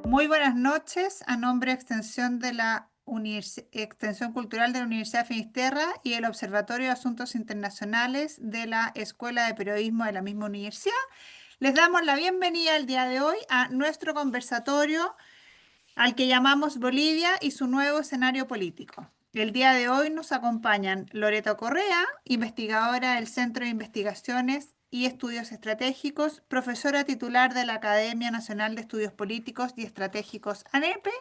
Muy buenas noches, a nombre de Extensión de la Extensión Cultural de la Universidad de Finisterra y el Observatorio de Asuntos Internacionales de la Escuela de Periodismo de la misma universidad. Les damos la bienvenida el día de hoy a nuestro conversatorio al que llamamos Bolivia y su nuevo escenario político. El día de hoy nos acompañan Loreto Correa, investigadora del Centro de Investigaciones y Estudios Estratégicos, profesora titular de la Academia Nacional de Estudios Políticos y Estratégicos ANEPE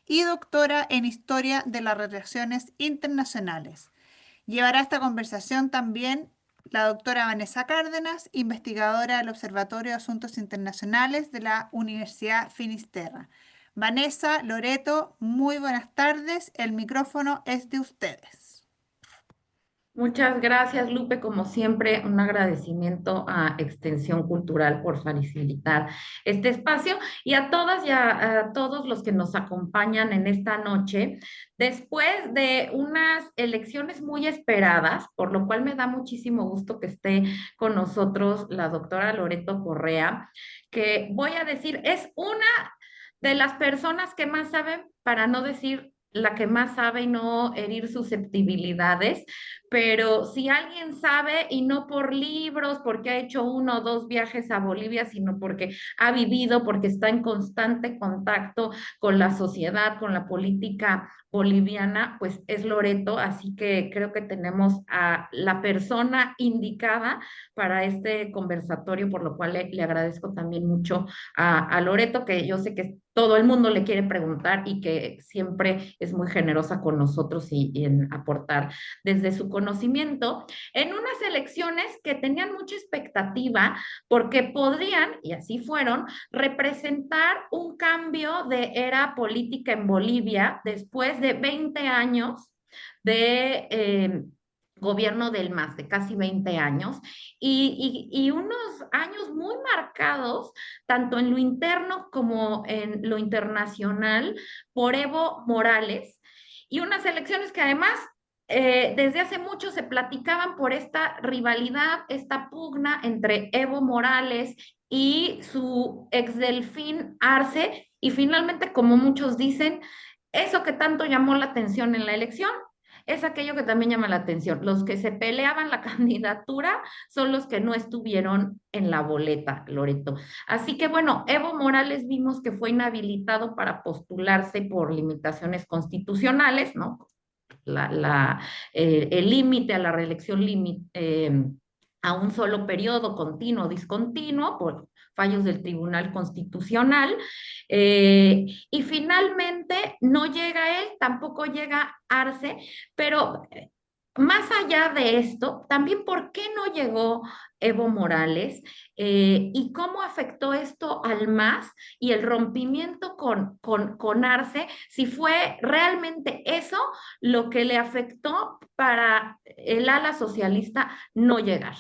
y doctora en Historia de las Relaciones Internacionales. Llevará esta conversación también la doctora Vanessa Cárdenas, investigadora del Observatorio de Asuntos Internacionales de la Universidad Finisterra. Vanessa, Loreto, muy buenas tardes. El micrófono es de ustedes. Muchas gracias, Lupe. Como siempre, un agradecimiento a Extensión Cultural por facilitar este espacio y a todas y a todos los que nos acompañan en esta noche, después de unas elecciones muy esperadas, por lo cual me da muchísimo gusto que esté con nosotros la doctora Loreto Correa, que voy a decir, es una de las personas que más saben, para no decir la que más sabe y no herir susceptibilidades, pero si alguien sabe y no por libros, porque ha hecho uno o dos viajes a Bolivia, sino porque ha vivido, porque está en constante contacto con la sociedad, con la política boliviana, pues es Loreto, así que creo que tenemos a la persona indicada para este conversatorio, por lo cual le agradezco también mucho a Loreto, que yo sé que todo el mundo le quiere preguntar y que siempre es muy generosa con nosotros y en aportar desde su conocimiento en unas elecciones que tenían mucha expectativa porque podrían, y así fueron, representar un cambio de era política en Bolivia después de 20 años de gobierno del MAS, de casi 20 años, y unos años muy marcados, tanto en lo interno como en lo internacional, por Evo Morales, y unas elecciones que además desde hace mucho se platicaban por esta rivalidad, esta pugna entre Evo Morales y su ex delfín Arce, y finalmente, como muchos dicen, eso que tanto llamó la atención en la elección es aquello que también llama la atención. Los que se peleaban la candidatura son los que no estuvieron en la boleta, Loreto. Así que bueno, Evo Morales vimos que fue inhabilitado para postularse por limitaciones constitucionales, ¿no? El límite a la reelección a un solo periodo continuo o discontinuo por fallos del Tribunal Constitucional. Y finalmente no llega él, tampoco llega Arce, pero más allá de esto, también por qué no llegó Evo Morales y cómo afectó esto al MAS y el rompimiento con Arce, si fue realmente eso lo que le afectó para el ala socialista no llegar.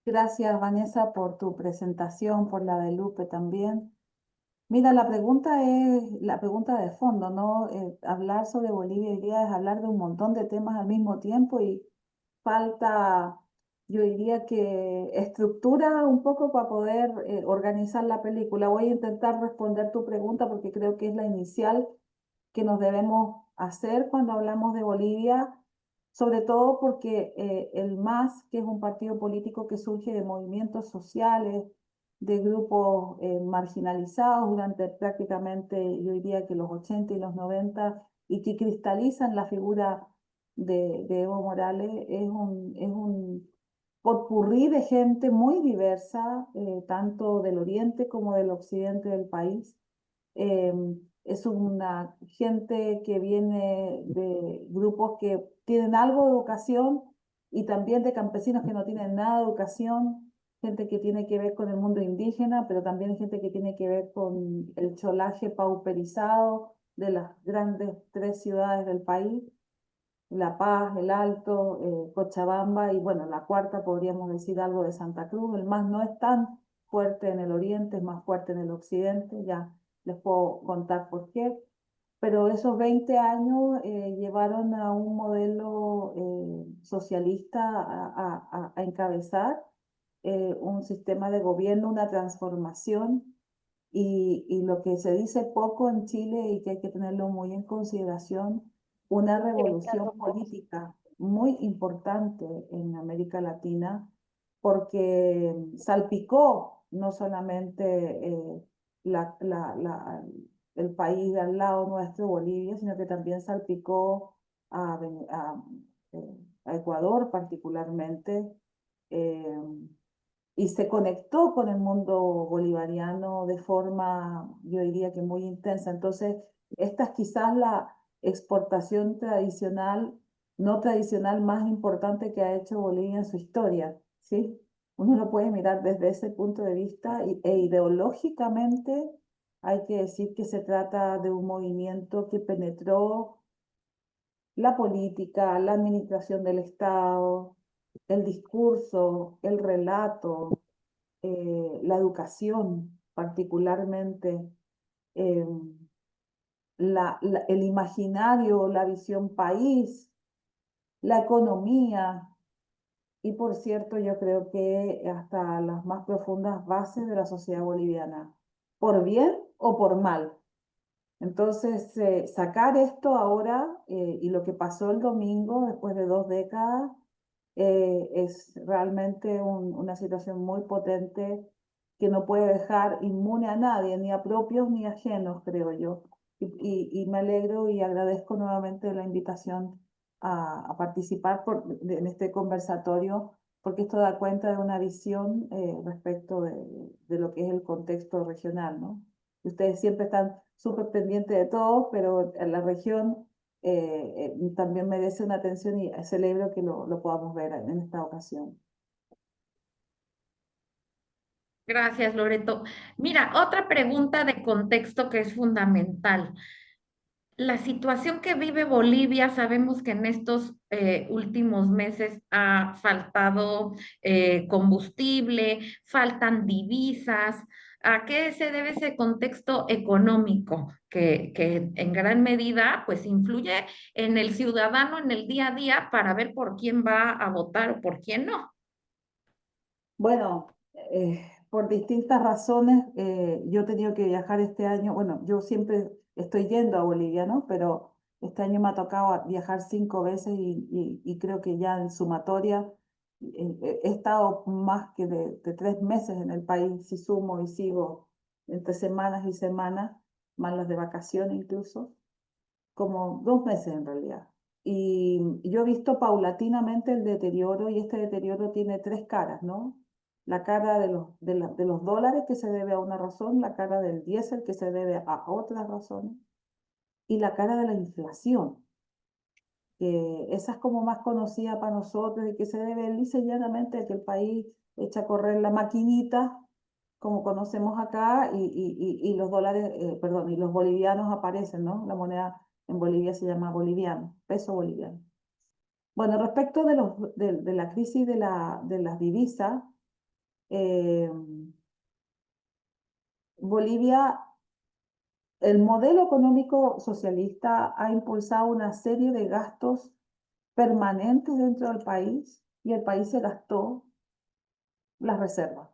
Gracias, Vanessa, por tu presentación, por la de Lupe también. Mira, la pregunta es la pregunta de fondo, ¿no? Hablar sobre Bolivia hoy día es hablar de un montón de temas al mismo tiempo y falta, yo diría que estructura un poco para poder organizar la película. Voy a intentar responder tu pregunta porque creo que es la inicial que nos debemos hacer cuando hablamos de Bolivia, sobre todo porque el MAS, que es un partido político que surge de movimientos sociales, de grupos marginalizados durante prácticamente, yo diría que los 80 y los 90, y que cristalizan la figura de Evo Morales, es un potpurrí de gente muy diversa, tanto del oriente como del occidente del país. Eh, es una gente que viene de grupos que tienen algo de educación y también de campesinos que no tienen nada de educación, gente que tiene que ver con el mundo indígena, pero también gente que tiene que ver con el cholaje pauperizado de las grandes tres ciudades del país, La Paz, El Alto, Cochabamba y bueno, la cuarta podríamos decir algo de Santa Cruz. El MAS no es tan fuerte en el oriente, es más fuerte en el occidente, ya les puedo contar por qué. Pero esos 20 años llevaron a un modelo socialista a encabezar un sistema de gobierno, una transformación Y lo que se dice poco en Chile y que hay que tenerlo muy en consideración, una revolución política muy importante en América Latina, porque salpicó no solamente la, la, la, el país de al lado nuestro, Bolivia, sino que también salpicó a, a Ecuador particularmente. Eh, y se conectó con el mundo bolivariano de forma, yo diría que muy intensa. Entonces, esta es quizás la exportación tradicional, no tradicional más importante que ha hecho Bolivia en su historia, ¿sí? Uno lo puede mirar desde ese punto de vista e ideológicamente hay que decir que se trata de un movimiento que penetró la política, la administración del Estado, el discurso, el relato, la educación, particularmente eh, el imaginario, la visión país, la economía y, por cierto, yo creo que hasta las más profundas bases de la sociedad boliviana, por bien o por mal. Entonces, sacar esto ahora y lo que pasó el domingo, después de 2 décadas, es realmente una situación muy potente que no puede dejar inmune a nadie, ni a propios ni ajenos, creo yo. Y me alegro y agradezco nuevamente la invitación a participar en este conversatorio, porque esto da cuenta de una visión respecto de lo que es el contexto regional, ¿no? Ustedes siempre están súper pendientes de todo, pero en la región también merece una atención y celebro que lo podamos ver en esta ocasión. Gracias, Loreto. Mira, otra pregunta de contexto que es fundamental. La situación que vive Bolivia, sabemos que en estos últimos meses ha faltado combustible, faltan divisas. ¿A qué se debe ese contexto económico que en gran medida pues influye en el ciudadano en el día a día para ver por quién va a votar o por quién no? Bueno, por distintas razones, yo he tenido que viajar este año. Bueno, yo siempre estoy yendo a Bolivia, ¿no? Pero este año me ha tocado viajar 5 veces y creo que ya en sumatoria he estado más que de 3 meses en el país, si sumo y sigo entre semanas y semanas, más las de vacaciones incluso, como 2 meses en realidad. Y yo he visto paulatinamente el deterioro y este deterioro tiene 3 caras, ¿no? La cara de los dólares que se debe a una razón, la cara del diésel que se debe a otras razones y la cara de la inflación, que esa es como más conocida para nosotros y que se debe lisa y llanamente a que el país echa a correr la maquinita, como conocemos acá, y los dólares, perdón, y los bolivianos aparecen, ¿no? La moneda en Bolivia se llama boliviano, peso boliviano. Bueno, respecto de la crisis de las divisas, eh, Bolivia, el modelo económico socialista ha impulsado una serie de gastos permanentes dentro del país y el país se gastó las reservas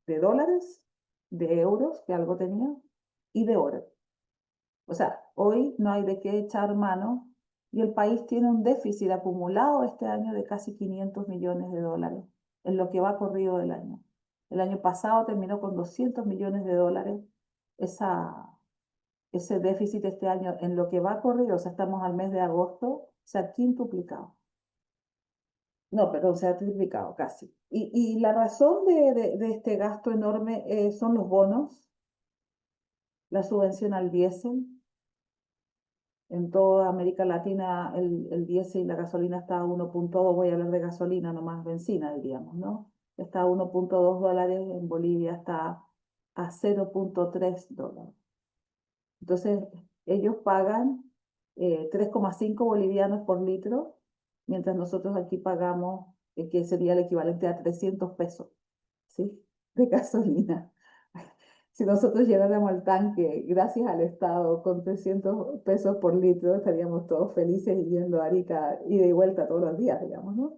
de dólares, de euros, que algo tenía, y de oro. O sea, hoy no hay de qué echar mano y el país tiene un déficit acumulado este año de casi 500 millones de dólares en lo que va corrido del año. El año pasado terminó con 200 millones de dólares ese déficit este año en lo que va corrido, o sea, estamos al mes de agosto, se ha quintuplicado. No, perdón, se ha triplicado casi. Y la razón de este gasto enorme son los bonos, la subvención al diésel. En toda América Latina el diésel y la gasolina está a 1.2, voy a hablar de gasolina, no más benzina, diríamos, ¿no? Está a 1.2 dólares, en Bolivia está a 0.3 dólares. Entonces, ellos pagan 3,5 bolivianos por litro, mientras nosotros aquí pagamos, que sería el equivalente a 300 pesos, ¿sí? De gasolina. Si nosotros llenáramos el tanque, gracias al Estado, con 300 pesos por litro, estaríamos todos felices yendo a Arica ida y vuelta todos los días, digamos, ¿no?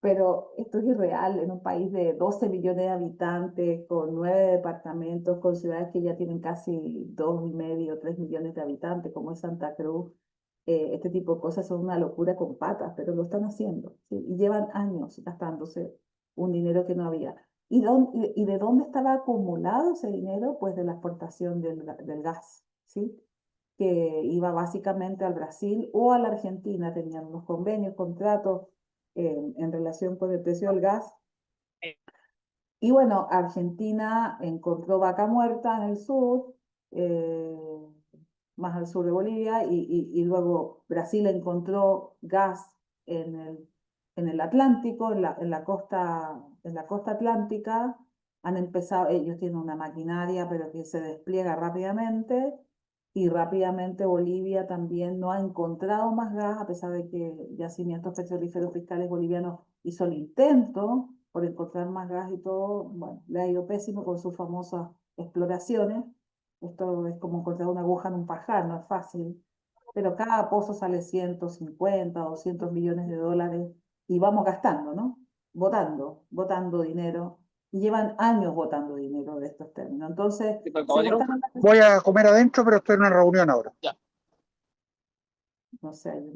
pero esto es irreal en un país de 12 millones de habitantes, con 9 departamentos, con ciudades que ya tienen casi 2,5, 3 millones de habitantes, como es Santa Cruz. Este tipo de cosas son una locura con patas, pero lo están haciendo, ¿sí? Y llevan años gastándose un dinero que no había. ¿Y de dónde estaba acumulado ese dinero? Pues de la exportación del gas, ¿sí? Que iba básicamente al Brasil o a la Argentina, tenían unos convenios, contratos en relación con el precio del gas. Y bueno, Argentina encontró vaca muerta en el sur, más al sur de Bolivia, y luego Brasil encontró gas en el Atlántico, en la costa atlántica. Han empezado, ellos tienen una maquinaria, pero que se despliega rápidamente, y rápidamente Bolivia también no ha encontrado más gas, a pesar de que Yacimientos Petrolíferos Fiscales Bolivianos hizo el intento por encontrar más gas y todo. Bueno, le ha ido pésimo con sus famosas exploraciones. Esto es como encontrar una aguja en un pajar, no es fácil. Pero cada pozo sale 150, 200 millones de dólares y vamos gastando, ¿no? Botando dinero. Y llevan años botando dinero de estos términos. Entonces, voy a comer adentro, pero estoy en una reunión ahora. no sé, hay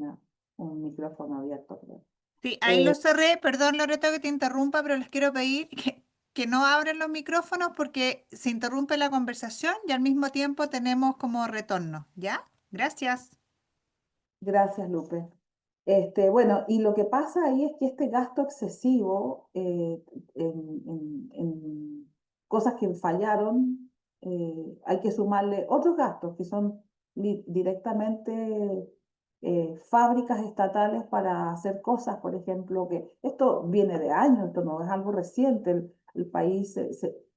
un micrófono abierto, creo. Sí, ahí lo cerré. Perdón, Loreto, que te interrumpa, pero les quiero pedir que no abran los micrófonos porque se interrumpe la conversación y al mismo tiempo tenemos como retorno. ¿Ya? Gracias. Gracias, Lupe. Bueno, y lo que pasa ahí es que este gasto excesivo en cosas que fallaron, hay que sumarle otros gastos que son directamente fábricas estatales para hacer cosas, por ejemplo, que esto viene de años, esto no es algo reciente. El país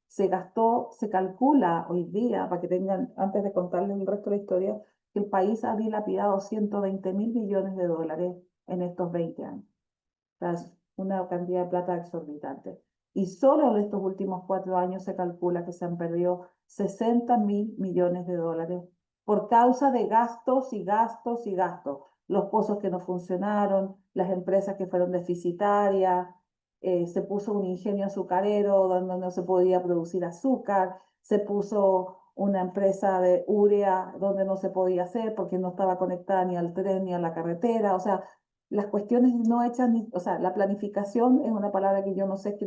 se gastó, se calcula hoy día, para que tengan, antes de contarles el resto de la historia, que el país ha dilapidado 120.000 millones de dólares en estos 20 años. O sea, es una cantidad de plata exorbitante. Y solo en estos últimos 4 años se calcula que se han perdido 60.000 millones de dólares por causa de gastos y gastos y gastos. Los pozos que no funcionaron, las empresas que fueron deficitarias, se puso un ingenio azucarero donde no se podía producir azúcar, se puso una empresa de urea donde no se podía hacer porque no estaba conectada ni al tren ni a la carretera. O sea, las cuestiones no hechas, o sea, la planificación es una palabra que yo no sé,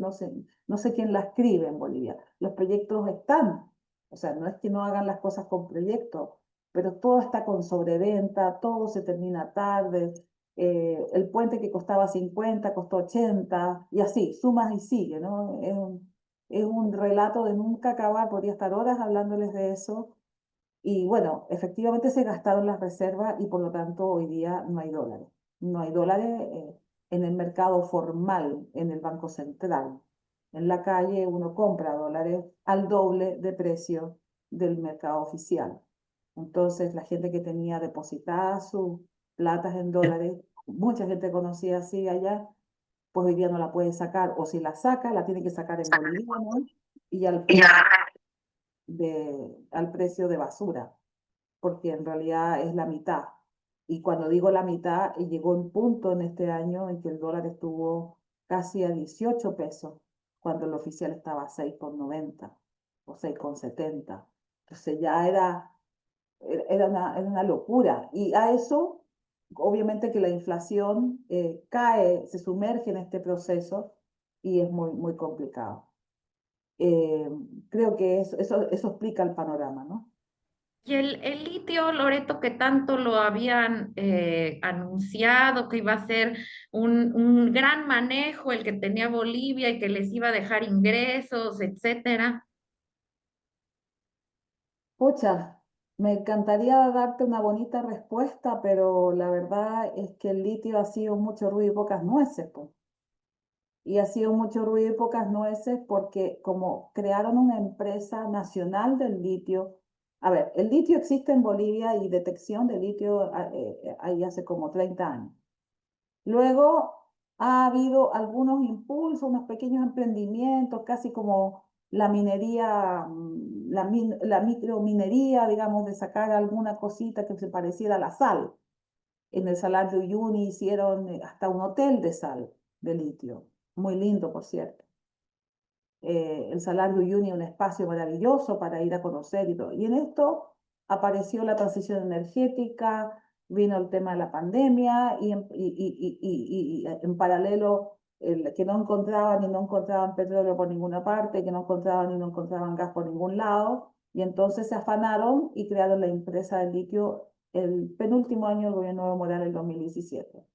no sé quién la escribe en Bolivia. Los proyectos están, o sea, no es que no hagan las cosas con proyectos, pero todo está con sobreventa, todo se termina tarde. El puente que costaba 50 costó 80, y así, sumas y sigue, ¿no? Es un relato de nunca acabar, podría estar horas hablándoles de eso. Y bueno, efectivamente se gastaron las reservas y por lo tanto hoy día no hay dólares. No hay dólares en el mercado formal, en el Banco Central. En la calle uno compra dólares al doble de precio del mercado oficial. Entonces la gente que tenía depositadas sus platas en dólares, mucha gente conocía así allá, pues hoy día no la puede sacar, o si la saca, la tiene que sacar en bolivianos y al precio de basura, porque en realidad es la mitad. Y cuando digo la mitad, llegó un punto en este año en que el dólar estuvo casi a 18 pesos, cuando el oficial estaba a 6,90 o 6,70. Entonces ya era una locura. Y a eso, obviamente que la inflación cae, se sumerge en este proceso y es muy, muy complicado. Creo que eso explica el panorama, ¿no? Y el litio, Loreto, que tanto lo habían anunciado, que iba a ser un gran manejo el que tenía Bolivia y que les iba a dejar ingresos, etcétera. Pucha, me encantaría darte una bonita respuesta, pero la verdad es que el litio ha sido mucho ruido y pocas nueces, pues. Y ha sido mucho ruido y pocas nueces porque como crearon una empresa nacional del litio. A ver, el litio existe en Bolivia y detección de litio ahí hace como 30 años. Luego ha habido algunos impulsos, unos pequeños emprendimientos, casi como la minería, la microminería, digamos, de sacar alguna cosita que se pareciera a la sal. En el Salar de Uyuni hicieron hasta un hotel de sal, de litio. muy lindo, por cierto. El Salario Uyuni, un espacio maravilloso para ir a conocer y todo. Y en esto apareció la transición energética, vino el tema de la pandemia y en paralelo que no encontraban y no encontraban petróleo por ninguna parte, que no encontraban y no encontraban gas por ningún lado. Y entonces se afanaron y crearon la empresa de litio el penúltimo año del gobierno de Evo Morales, el 2017.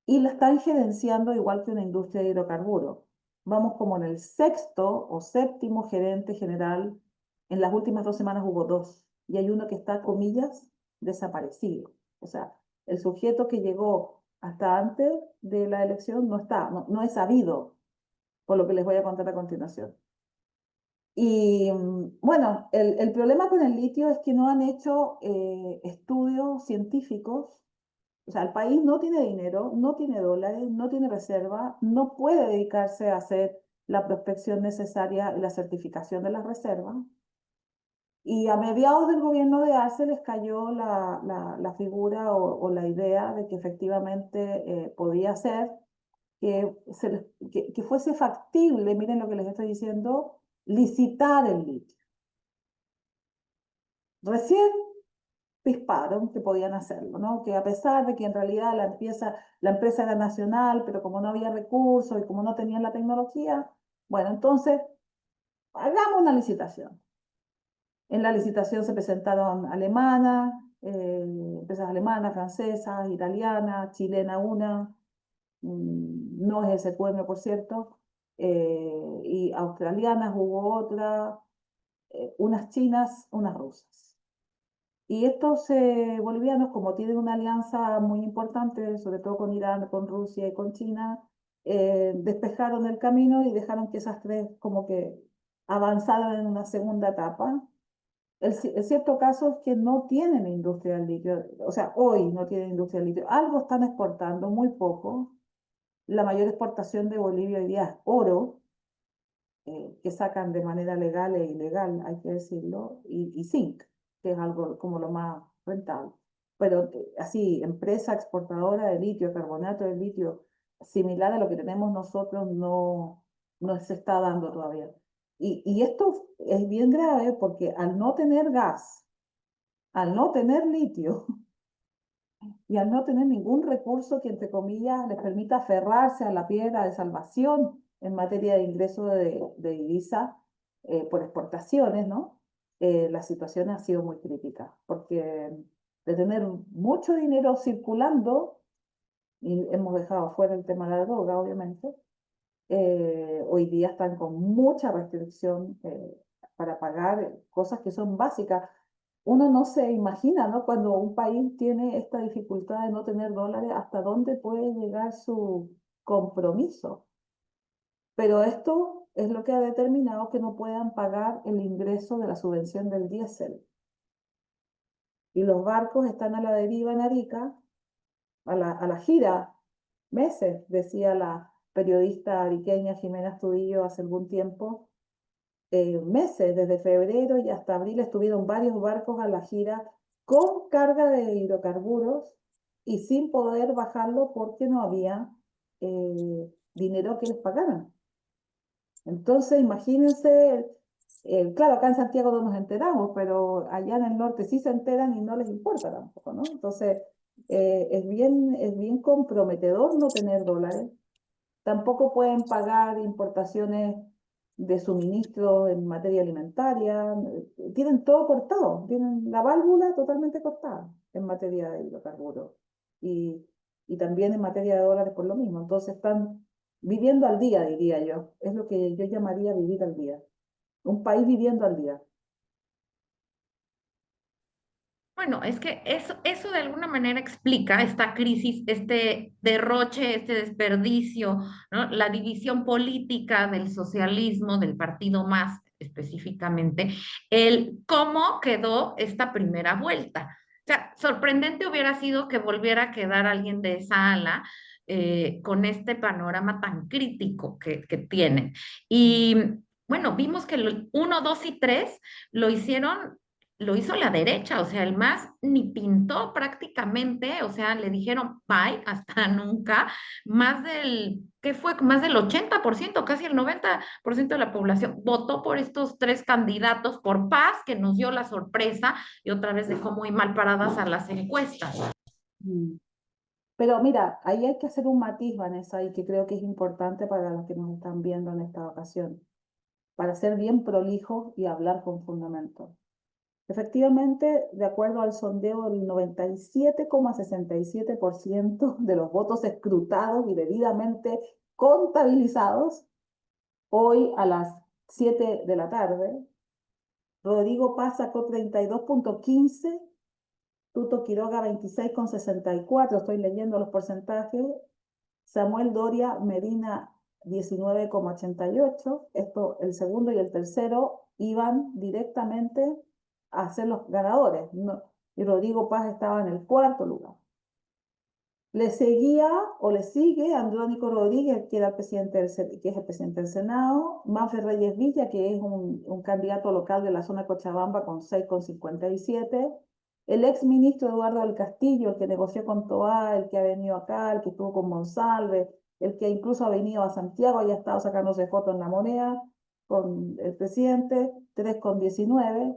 Y la están gerenciando igual que una industria de hidrocarburos. Vamos como en el sexto o séptimo gerente general. En las últimas 2 semanas hubo 2. Y hay uno que está, comillas, desaparecido. O sea, el sujeto que llegó hasta antes de la elección no está, no es sabido, por lo que les voy a contar a continuación. Y bueno, el problema con el litio es que no han hecho estudios científicos. O sea, el país no tiene dinero, no tiene dólares, no tiene reserva, no puede dedicarse a hacer la prospección necesaria y la certificación de las reservas. Y a mediados del gobierno de Arce les cayó la figura o la idea de que efectivamente podía ser que fuese factible, miren lo que les estoy diciendo, licitar el litio. Recién pisparon que podían hacerlo, ¿no? Que a pesar de que en realidad la empresa era nacional, pero como no había recursos y como no tenían la tecnología, bueno, entonces hagamos una licitación. En la licitación se presentaron empresas alemanas, francesas, italianas, chilena una, no es SQM por cierto, y australianas hubo otra, unas chinas, unas rusas. Y estos bolivianos, como tienen una alianza muy importante, sobre todo con Irán, con Rusia y con China, despejaron el camino y dejaron que esas tres como que avanzaran en una segunda etapa. El cierto caso es que no tienen industria del litio, o sea, hoy no tienen industria del litio. Algo están exportando, muy poco. La mayor exportación de Bolivia hoy día es oro, que sacan de manera legal e ilegal, hay que decirlo, y zinc, que es algo como lo más rentable. Pero así, empresa exportadora de litio, carbonato de litio, similar a lo que tenemos nosotros, no se está dando todavía. Y esto es bien grave porque al no tener gas, al no tener litio y al no tener ningún recurso que, entre comillas, les permita aferrarse a la piedra de salvación en materia de ingreso de divisa por exportaciones, ¿no? La situación ha sido muy crítica, porque de tener mucho dinero circulando, y hemos dejado fuera el tema de la droga, obviamente, hoy día están con mucha restricción para pagar cosas que son básicas. Uno no se imagina, ¿no? Cuando un país tiene esta dificultad de no tener dólares, hasta dónde puede llegar su compromiso. Pero esto es lo que ha determinado que no puedan pagar el ingreso de la subvención del diésel. Y los barcos están a la deriva en Arica, a la gira, meses, decía la periodista ariqueña Jimena Astudillo hace algún tiempo. Meses, desde febrero y hasta abril estuvieron varios barcos a la gira con carga de hidrocarburos y sin poder bajarlo porque no había dinero que les pagaran. Entonces, imagínense, claro, acá en Santiago no nos enteramos, pero allá en el norte sí se enteran y no les importa tampoco, ¿no? Entonces, es bien comprometedor no tener dólares. Tampoco pueden pagar importaciones de suministro en materia alimentaria. Tienen todo cortado, tienen la válvula totalmente cortada en materia de hidrocarburos y, y también en materia de dólares por lo mismo. Entonces están viviendo al día, diría yo. Es lo que yo llamaría vivir al día. Un país viviendo al día. Bueno, es que eso de alguna manera explica esta crisis, este derroche, este desperdicio, ¿no? La división política del socialismo, del partido más específicamente, el cómo quedó esta primera vuelta. O sea, sorprendente hubiera sido que volviera a quedar alguien de esa ala con este panorama tan crítico que tienen. Y bueno, vimos que el 1, 2 y 3 lo hicieron lo hizo la derecha, o sea, el MAS ni pintó prácticamente, o sea, le dijeron bye, hasta nunca, ¿qué fue? Más del 80%, casi el 90% de la población votó por estos tres candidatos por paz, que nos dio la sorpresa y otra vez dejó muy mal paradas a las encuestas. Mm. Pero mira, ahí hay que hacer un matiz, Vanessa, y que creo que es importante para los que nos están viendo en esta ocasión, para ser bien prolijos y hablar con fundamento. Efectivamente, de acuerdo al sondeo, el 97,67% de los votos escrutados y debidamente contabilizados, hoy a las 7 de la tarde, Rodrigo Paz sacó 32,15, Tuto Quiroga 26,64, estoy leyendo los porcentajes, Samuel Doria Medina 19,88, esto el segundo y el tercero iban directamente a ser los ganadores, y Rodrigo Paz estaba en el cuarto lugar. Le seguía o le sigue Andrónico Rodríguez, que es el presidente del Senado, Manfred Reyes Villa, que es un candidato local de la zona de Cochabamba con 6,57, el ex ministro Eduardo del Castillo, el que negoció con Toá, el que ha venido acá, el que estuvo con Monsalve, el que incluso ha venido a Santiago y ha estado sacándose fotos en La Moneda con el presidente, 3,19.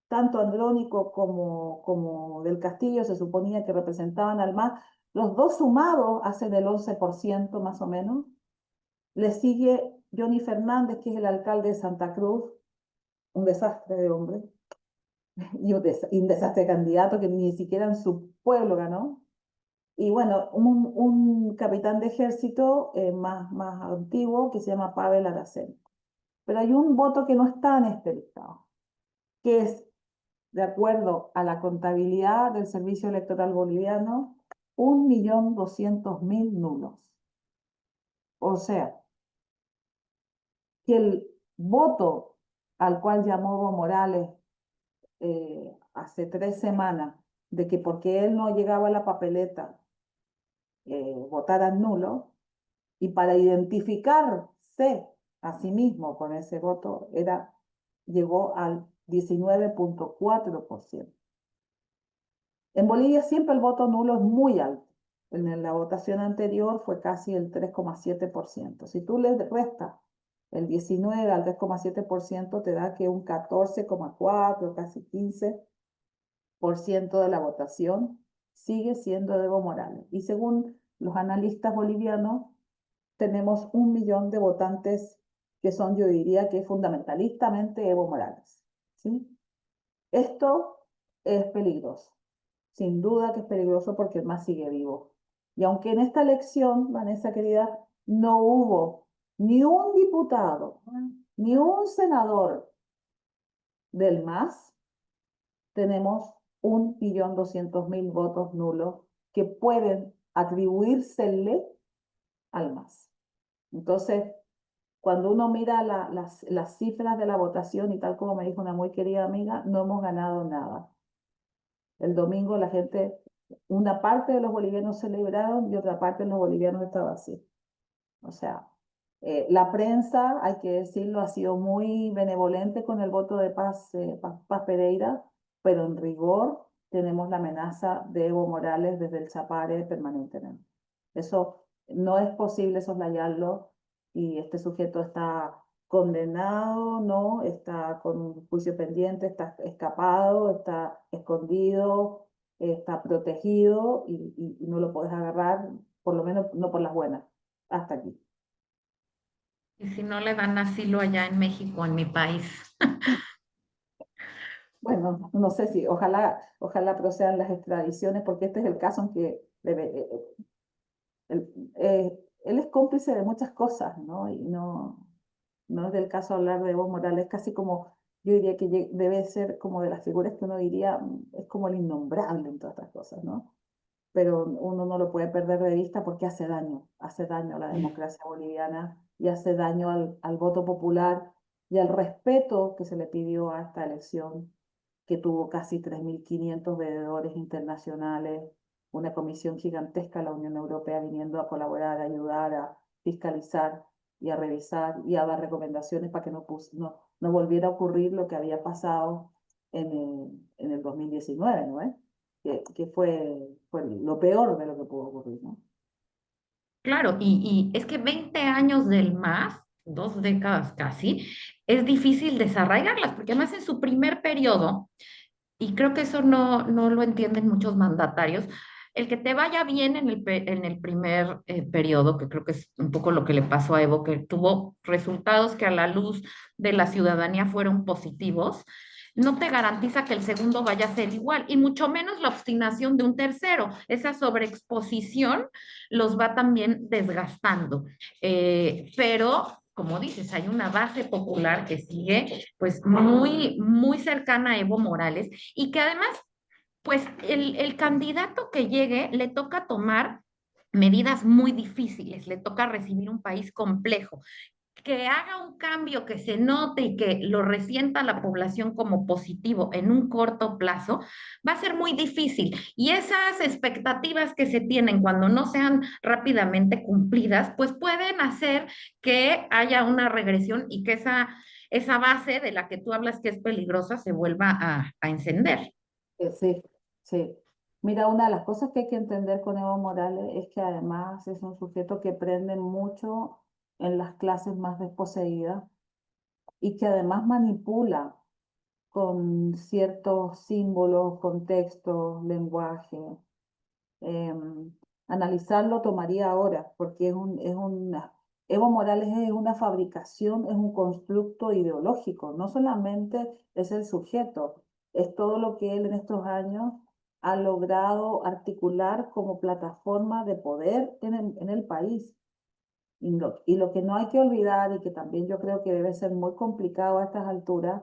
Tanto Andrónico como del Castillo se suponía que representaban al MAS. Los dos sumados hacen el 11% más o menos. Le sigue Johnny Fernández, que es el alcalde de Santa Cruz, un desastre de hombre, y un desastre de candidato que ni siquiera en su pueblo ganó. Y bueno, un capitán de ejército más antiguo que se llama Pavel Araceli. Pero hay un voto que no está en este listado, que es, de acuerdo a la contabilidad del Servicio Electoral Boliviano, 1.200.000 nulos. O sea, que el voto al cual llamó Evo Morales hace 3 semanas, de que porque él no llegaba a la papeleta, votaran nulo, y para identificarse a sí mismo con ese voto, llegó al 19,4%. En Bolivia siempre el voto nulo es muy alto. En la votación anterior fue casi el 3,7%. Si tú le restas el 19 al 3,7%, te da que un 14,4, casi 15% de la votación sigue siendo de Evo Morales. Y según los analistas bolivianos, tenemos 1 millón de votantes que son, yo diría que fundamentalistamente Evo Morales. ¿Sí? Esto es peligroso. Sin duda que es peligroso porque el MAS sigue vivo. Y aunque en esta elección, Vanessa querida, no hubo ni un diputado, ni un senador del MAS, tenemos 1.200.000 votos nulos que pueden atribuírsele al MAS. Entonces, cuando uno mira las cifras de la votación y tal como me dijo una muy querida amiga, no hemos ganado nada. El domingo la gente, una parte de los bolivianos celebraron y otra parte de los bolivianos estaba así. O sea, la prensa, hay que decirlo, ha sido muy benevolente con el voto de Paz Pereira, pero en rigor tenemos la amenaza de Evo Morales desde el Chapare permanentemente. Eso no es posible soslayarlo y este sujeto está condenado, ¿no? Está con un juicio pendiente, está escapado, está escondido, está protegido y no lo puedes agarrar, por lo menos no por las buenas. Hasta aquí. Y si no le dan asilo allá en México, en mi país. Bueno, no sé si, ojalá procedan las extradiciones, porque este es el caso en que él es cómplice de muchas cosas, ¿no? Y no es del caso hablar de Evo Morales, casi como, yo diría que debe ser como de las figuras que uno diría, es como el innombrable en todas estas cosas, ¿no? Pero uno no lo puede perder de vista porque hace daño a la democracia boliviana y hace daño al voto popular y al respeto que se le pidió a esta elección, que tuvo casi 3.500 veedores internacionales, una comisión gigantesca de la Unión Europea viniendo a colaborar, a ayudar, a fiscalizar y a revisar y a dar recomendaciones para que no volviera a ocurrir lo que había pasado en el 2019, ¿no es? Que fue lo peor de lo que pudo ocurrir, ¿no? Claro, y es que 20 años del MAS, 2 décadas casi, es difícil desarraigarlas, porque además en su primer periodo, y creo que eso no lo entienden muchos mandatarios, el que te vaya bien en el primer periodo, que creo que es un poco lo que le pasó a Evo, que tuvo resultados que a la luz de la ciudadanía fueron positivos, no te garantiza que el segundo vaya a ser igual, y mucho menos la obstinación de un tercero. Esa sobreexposición los va también desgastando. Pero como dices, hay una base popular que sigue pues muy cercana a Evo Morales y que además, pues el candidato que llegue le toca tomar medidas muy difíciles, le toca recibir un país complejo, que haga un cambio que se note y que lo resienta la población como positivo en un corto plazo, va a ser muy difícil. Y esas expectativas que se tienen cuando no sean rápidamente cumplidas, pues pueden hacer que haya una regresión y que esa base de la que tú hablas que es peligrosa se vuelva a encender. Sí, sí. Mira, una de las cosas que hay que entender con Evo Morales es que además es un sujeto que prende mucho en las clases más desposeídas y que además manipula con ciertos símbolos, contextos, lenguaje. Analizarlo tomaría horas porque Evo Morales es una fabricación, es un constructo ideológico, no solamente es el sujeto, es todo lo que él en estos años ha logrado articular como plataforma de poder en el país. Y lo que no hay que olvidar y que también yo creo que debe ser muy complicado a estas alturas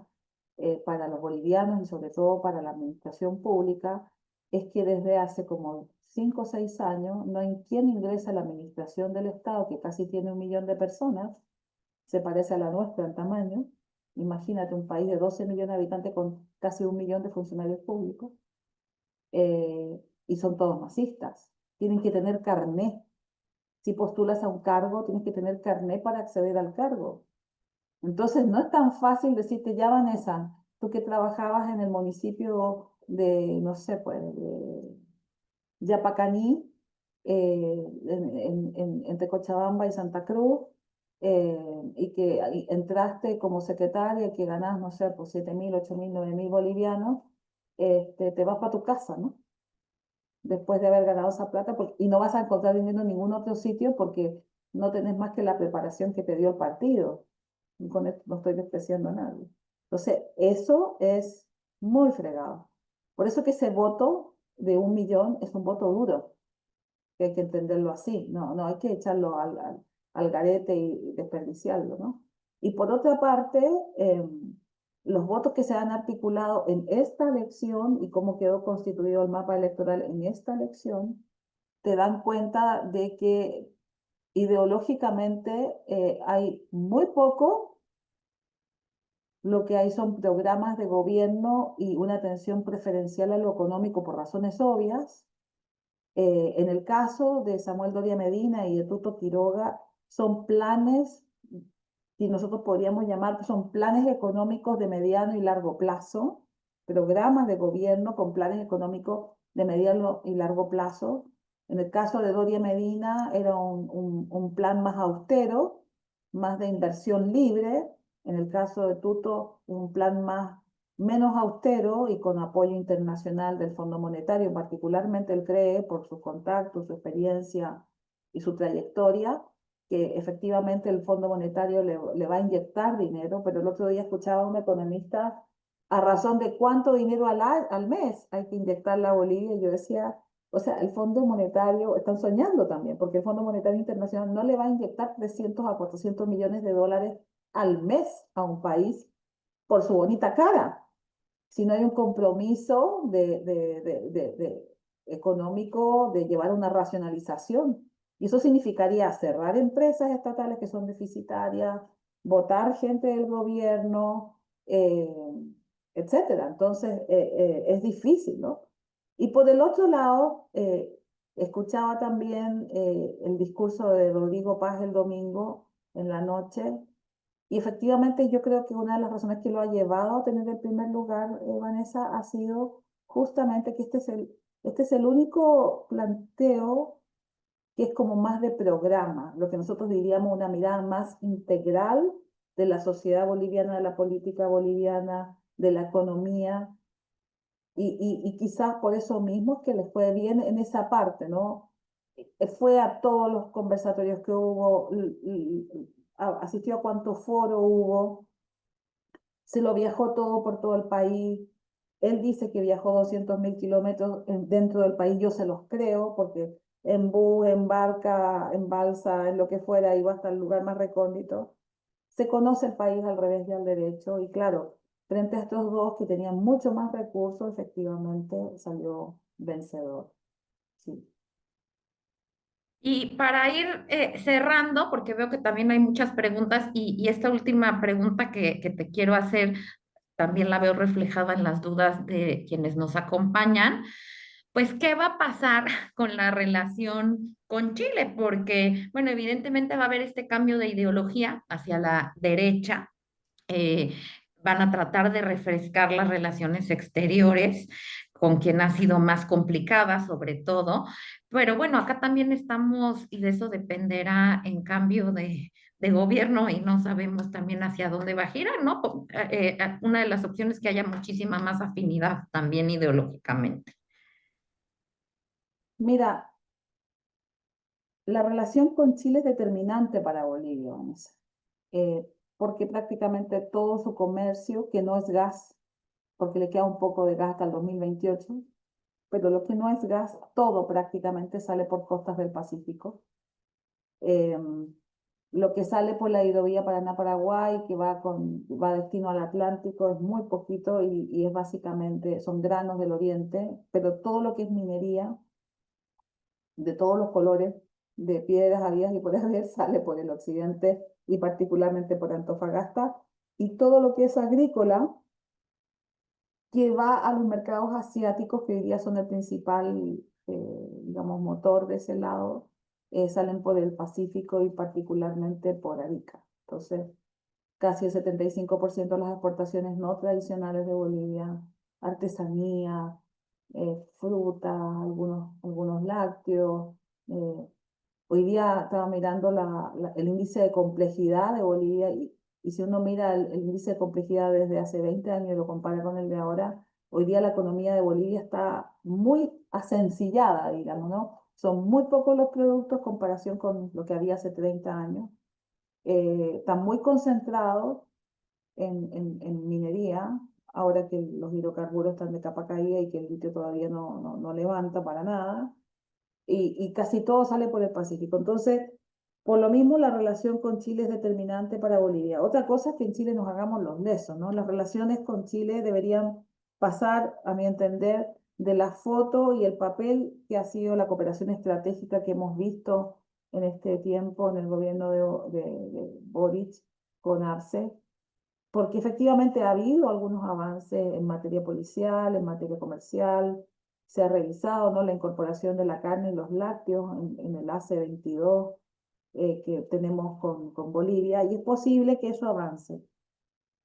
para los bolivianos y sobre todo para la administración pública, es que desde hace como 5 o 6 años no hay quien ingresa a la administración del Estado, que casi tiene 1 millón de personas, se parece a la nuestra en tamaño. Imagínate un país de 12 millones de habitantes con casi 1 millón de funcionarios públicos, y son todos masistas. Tienen que tener carné. Si postulas a un cargo, tienes que tener carné para acceder al cargo. Entonces, no es tan fácil decirte, ya Vanessa, tú que trabajabas en el municipio de, no sé, pues, de Yapacaní, entre Cochabamba y Santa Cruz, y que entraste como secretaria y que ganás, no sé, pues 7.000, 8.000, 9.000 bolivianos, te vas para tu casa, ¿no? Después de haber ganado esa plata, y no vas a encontrar dinero en ningún otro sitio porque no tenés más que la preparación que te dio el partido. Y con esto no estoy despreciando a nadie. Entonces, eso es muy fregado. Por eso que ese voto de 1 millón es un voto duro, que hay que entenderlo así. No hay que echarlo al garete y desperdiciarlo, ¿no? Y por otra parte, los votos que se han articulado en esta elección y cómo quedó constituido el mapa electoral en esta elección, te dan cuenta de que ideológicamente hay muy poco, lo que hay son programas de gobierno y una atención preferencial a lo económico por razones obvias. En el caso de Samuel Doria Medina y de Tuto Quiroga, son planes, y nosotros podríamos llamar, son planes económicos de mediano y largo plazo, programas de gobierno con planes económicos de mediano y largo plazo. En el caso de Doria Medina era un plan más austero, más de inversión libre. En el caso de Tuto, un plan menos austero y con apoyo internacional del Fondo Monetario, particularmente él cree, por sus contactos, su experiencia y su trayectoria, que efectivamente el Fondo Monetario le va a inyectar dinero, pero el otro día escuchaba a un economista a razón de cuánto dinero al mes hay que inyectarle a Bolivia, y yo decía, o sea, el Fondo Monetario, están soñando también, porque el Fondo Monetario Internacional no le va a inyectar 300 a 400 millones de dólares al mes a un país por su bonita cara, si no hay un compromiso económico de llevar una racionalización. Y eso significaría cerrar empresas estatales que son deficitarias, votar gente del gobierno, etcétera. Entonces, es difícil, ¿no? Y por el otro lado, escuchaba también el discurso de Rodrigo Paz el domingo en la noche, Y efectivamente yo creo que una de las razones que lo ha llevado a tener el primer lugar, Vanessa, ha sido justamente que este es el único planteo que es como más de programa, lo que nosotros diríamos una mirada más integral de la sociedad boliviana, de la política boliviana, de la economía, y quizás por eso mismo es que les fue bien en esa parte, ¿no? Fue a todos los conversatorios que hubo, asistió a cuántos foros hubo, se lo viajó todo por todo el país. Él dice que viajó 200.000 kilómetros dentro del país, yo se los creo, porque en bus, en barca, en balsa, en lo que fuera, iba hasta el lugar más recóndito. Se conoce el país al revés y al derecho, y claro, frente a estos dos que tenían mucho más recursos, efectivamente salió vencedor. Sí. Y para ir cerrando, porque veo que también hay muchas preguntas y esta última pregunta que te quiero hacer también la veo reflejada en las dudas de quienes nos acompañan, pues, ¿qué va a pasar con la relación con Chile? Porque, bueno, evidentemente va a haber este cambio de ideología hacia la derecha. eh, Van a tratar de refrescar las relaciones exteriores con quien ha sido más complicada, sobre todo. Pero bueno, acá también estamos, y de eso dependerá en cambio de gobierno y no sabemos también hacia dónde va a girar, ¿no? Una de las opciones es que haya muchísima más afinidad también ideológicamente. Mira, la relación con Chile es determinante para Bolivia, Vanessa, porque prácticamente todo su comercio, que no es gas, porque le queda un poco de gas hasta el 2028, pero lo que no es gas, todo prácticamente sale por costas del Pacífico. Lo que sale por la hidrovía Paraná-Paraguay, que va destino al Atlántico, es muy poquito y es básicamente, son granos del oriente, pero todo lo que es minería, de todos los colores, de piedras, habidas y por haber, sale por el occidente y particularmente por Antofagasta. Y todo lo que es agrícola, que va a los mercados asiáticos, que hoy día son el principal, digamos, motor de ese lado, salen por el Pacífico y particularmente por Arica. Entonces, casi el 75% de las exportaciones no tradicionales de Bolivia, artesanía, fruta, algunos lácteos. Hoy día estaba mirando el índice de complejidad de Bolivia y si uno mira el índice de complejidad desde hace 20 años y lo compara con el de ahora, hoy día la economía de Bolivia está muy asencillada, digamos, ¿no? Son muy pocos los productos en comparación con lo que había hace 30 años. Están muy concentrados en minería, ahora que los hidrocarburos están de capa caída y que el litio todavía no levanta para nada y casi todo sale por el Pacífico. Entonces, por lo mismo, la relación con Chile es determinante para Bolivia. Otra cosa es que en Chile nos hagamos los lesos, ¿no? Las relaciones con Chile deberían pasar, a mi entender, de la foto y el papel que ha sido la cooperación estratégica que hemos visto en este tiempo en el gobierno de Boric con Arce, porque efectivamente ha habido algunos avances en materia policial, en materia comercial, se ha revisado, ¿no?, la incorporación de la carne y los lácteos en el AC22 que tenemos con Bolivia, y es posible que eso avance.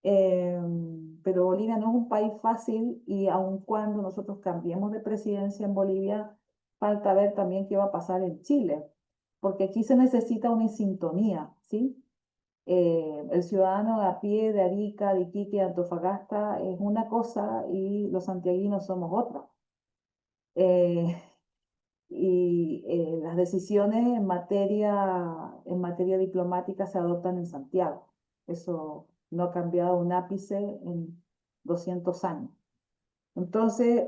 Pero Bolivia no es un país fácil y aun cuando nosotros cambiemos de presidencia en Bolivia, falta ver también qué va a pasar en Chile, porque aquí se necesita una sintonía, ¿sí? El ciudadano de a pie de Arica, de Iquique, de Antofagasta es una cosa y los santiaguinos somos otra. Eh, las decisiones en materia diplomática se adoptan en Santiago. Eso no ha cambiado un ápice en 200 años. Entonces,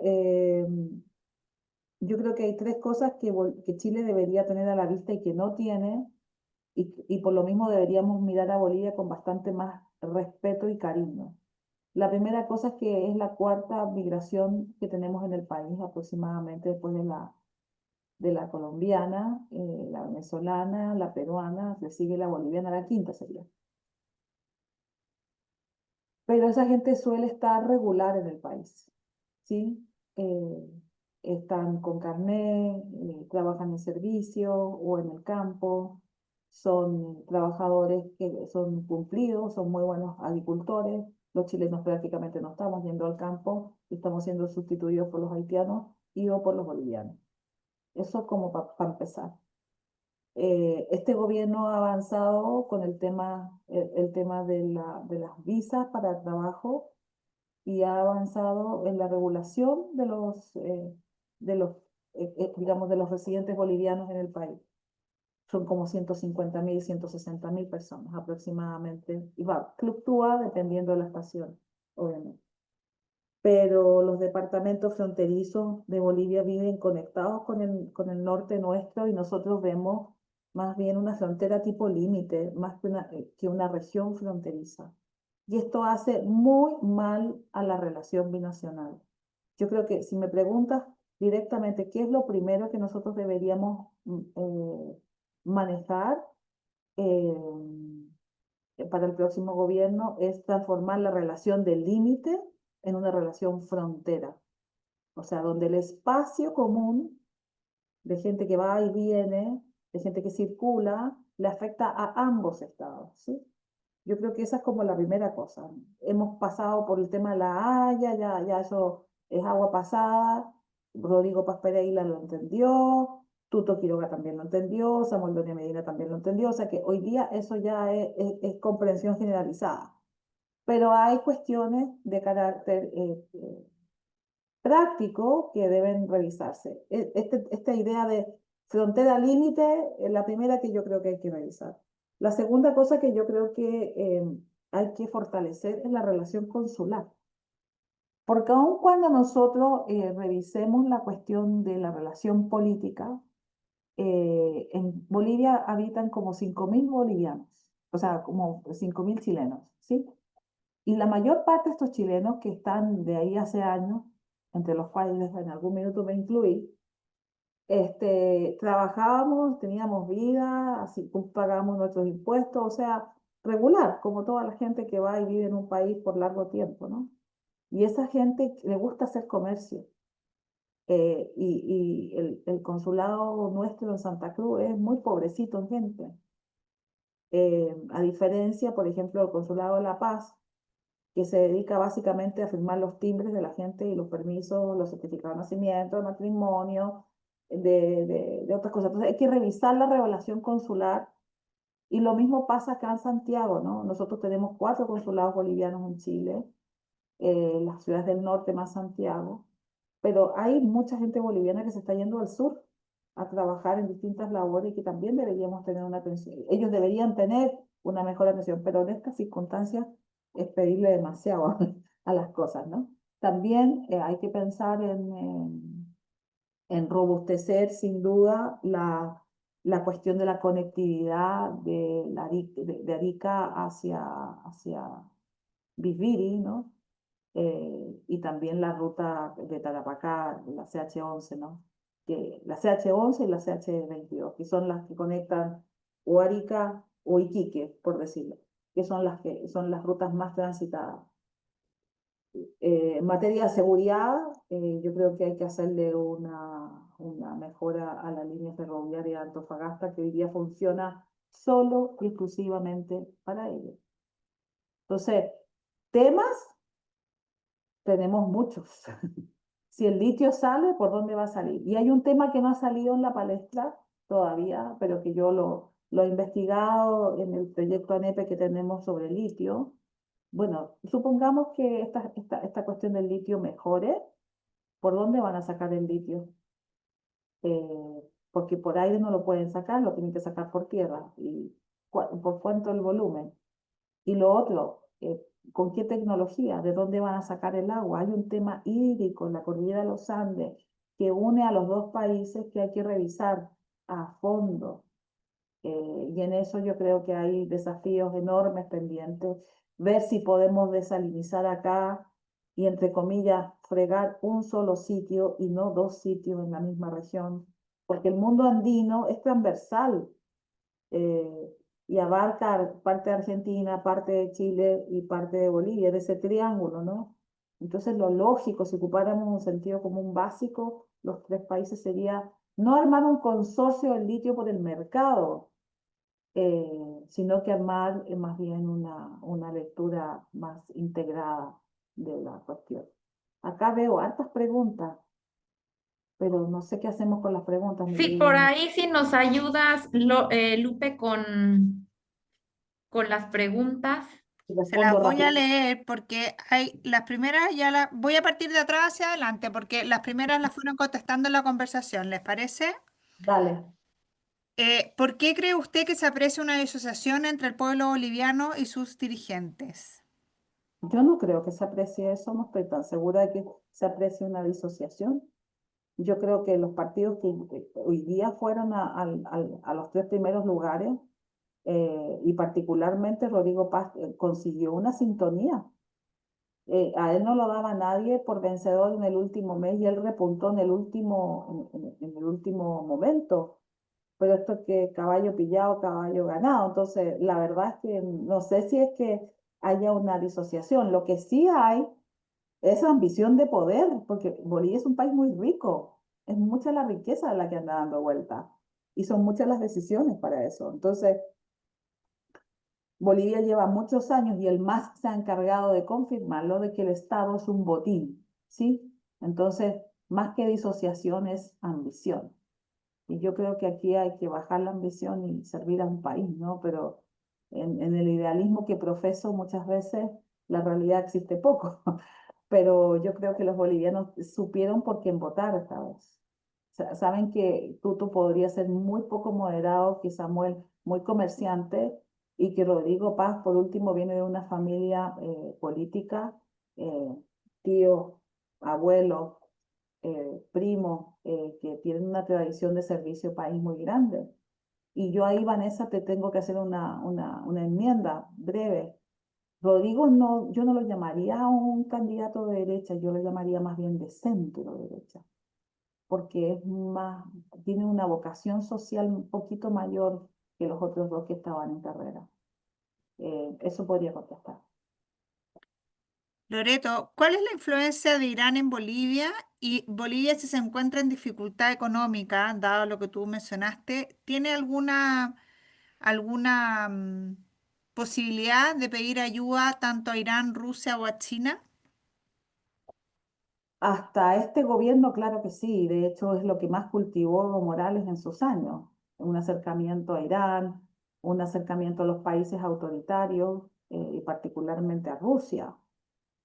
yo creo que hay tres cosas que Chile debería tener a la vista y que no tiene, y por lo mismo deberíamos mirar a Bolivia con bastante más respeto y cariño. La primera cosa es que es la cuarta migración que tenemos en el país, aproximadamente después de la colombiana, la venezolana, la peruana, le sigue la boliviana, la quinta sería. Pero esa gente suele estar regular en el país, ¿sí? Están con carné, trabajan en servicio o en el campo, son trabajadores que son cumplidos, son muy buenos agricultores. Los chilenos prácticamente no estamos yendo al campo, estamos siendo sustituidos por los haitianos y o por los bolivianos. Eso como para empezar. Este gobierno ha avanzado con el tema de las visas para trabajo y ha avanzado en la regulación de los, digamos, de los residentes bolivianos en el país. Son como 150.000, 160.000 personas aproximadamente. Y fluctúa dependiendo de la estación, obviamente. Pero los departamentos fronterizos de Bolivia viven conectados con el norte nuestro y nosotros vemos más bien una frontera tipo límite, más que una región fronteriza. Y esto hace muy mal a la relación binacional. Yo creo que si me preguntas directamente qué es lo primero que nosotros deberíamos manejar para el próximo gobierno, es transformar la relación del límite en una relación frontera. O sea, donde el espacio común de gente que va y viene, de gente que circula, le afecta a ambos estados, ¿sí? Yo creo que esa es como la primera cosa. Hemos pasado por el tema de la Haya, ya eso es agua pasada. Rodrigo Paz Pereira lo entendió, Tuto Quiroga también lo entendió, Samuel Doria Medina también lo entendió. O sea que hoy día eso ya es comprensión generalizada. Pero hay cuestiones de carácter práctico que deben revisarse. Esta idea de frontera límite es la primera que yo creo que hay que revisar. La segunda cosa que yo creo que hay que fortalecer es la relación consular. Porque aun cuando nosotros revisemos la cuestión de la relación política, en Bolivia habitan como 5.000 bolivianos, o sea, como 5.000 chilenos, ¿sí? Y la mayor parte de estos chilenos que están de ahí hace años, entre los cuales en algún minuto me incluí, trabajábamos, teníamos vida, así pagábamos nuestros impuestos, o sea, regular, como toda la gente que va y vive en un país por largo tiempo, ¿no? Y esa gente le gusta hacer comercio. Y el consulado nuestro en Santa Cruz es muy pobrecito en gente. A diferencia, por ejemplo, del consulado de La Paz, que se dedica básicamente a firmar los timbres de la gente y los permisos, los certificados de nacimiento, de matrimonio, de otras cosas. Entonces hay que revisar la relación consular y lo mismo pasa acá en Santiago, ¿no? Nosotros tenemos 4 consulados bolivianos en Chile, las ciudades del norte más Santiago, pero hay mucha gente boliviana que se está yendo al sur a trabajar en distintas labores y que también deberíamos tener una atención. Ellos deberían tener una mejor atención, pero en estas circunstancias es pedirle demasiado a las cosas, ¿no? También hay que pensar en robustecer sin duda la cuestión de la conectividad de Arica hacia Viviri, ¿no? Y también la ruta de Tarapacá, la CH11, ¿no? La CH11 y la CH22, que son las que conectan o Arica o Iquique, por decirlo, que son las rutas más transitadas. En materia de seguridad, yo creo que hay que hacerle una mejora a la línea ferroviaria de Antofagasta, que hoy día funciona solo y exclusivamente para ello. Entonces, temas tenemos muchos. Si el litio sale, ¿por dónde va a salir? Y hay un tema que no ha salido en la palestra todavía, pero que yo lo he investigado en el proyecto ANEPE que tenemos sobre litio. Bueno, supongamos que esta cuestión del litio mejore. ¿Por dónde van a sacar el litio? Porque por aire no lo pueden sacar, lo tienen que sacar por tierra. ¿Y por cuánto el volumen? Y lo otro, ¿con qué tecnología? ¿De dónde van a sacar el agua? Hay un tema hídrico en la cordillera de los Andes que une a los dos países que hay que revisar a fondo. Y en eso yo creo que hay desafíos enormes pendientes. Ver si podemos desalinizar acá y, entre comillas, fregar un solo sitio y no 2 sitios en la misma región. Porque el mundo andino es transversal. Y abarca parte de Argentina, parte de Chile y parte de Bolivia, de ese triángulo, ¿no? Entonces lo lógico, si ocupáramos un sentido común básico, los 3 países sería no armar un consorcio del litio por el mercado, sino que armar más bien una lectura más integrada de la cuestión. Acá veo hartas preguntas, pero no sé qué hacemos con las preguntas, mi Sí, querida por Inés. ahí si nos ayudas, Lupe, con las preguntas. Y Se las respondo voy a rápido. leer porque hay las primeras ya las voy a partir de atrás hacia adelante porque las primeras las fueron contestando en la conversación, ¿les parece? Dale. ¿Por qué cree usted que se aprecia una disociación entre el pueblo boliviano y sus dirigentes? Yo no creo que se aprecie eso, no estoy tan segura de que se aprecie una disociación. Yo creo que los partidos que hoy día fueron a los tres primeros lugares, y particularmente Rodrigo Paz, consiguió una sintonía. A él no lo daba nadie por vencedor en el último mes y él repuntó en el en el último momento. Pero esto es que caballo pillado, caballo ganado. Entonces, la verdad es que no sé si es que haya una disociación. Lo que sí hay es ambición de poder, porque Bolivia es un país muy rico. Es mucha la riqueza la que anda dando vuelta y son muchas las decisiones para eso. Entonces, Bolivia lleva muchos años y el MAS se ha encargado de confirmarlo de que el Estado es un botín, ¿sí? Entonces, más que disociación es ambición. Y yo creo que aquí hay que bajar la ambición y servir a un país, ¿no? Pero en el idealismo que profeso muchas veces, la realidad existe poco. Pero yo creo que los bolivianos supieron por quién votar esta vez. Saben que Tuto podría ser muy poco moderado, que Samuel muy comerciante, y que Rodrigo Paz, por último, viene de una familia política, eh, tío, abuelo, primo, que tienen una tradición de servicio país muy grande. Y yo ahí, Vanessa, te tengo que hacer una enmienda breve. Rodrigo no, yo no lo llamaría un candidato de derecha, yo lo llamaría más bien de centro derecha, porque es más, tiene una vocación social un poquito mayor que los otros dos que estaban en carrera. Eso podría contestar. Loreto, ¿cuál es la influencia de Irán en Bolivia? Y Bolivia, si se encuentra en dificultad económica, dado lo que tú mencionaste, ¿tiene alguna posibilidad de pedir ayuda tanto a Irán, Rusia o a China? Hasta este gobierno, claro que sí, de hecho es lo que más cultivó Evo Morales en sus años, un acercamiento a Irán, un acercamiento a los países autoritarios, y particularmente a Rusia.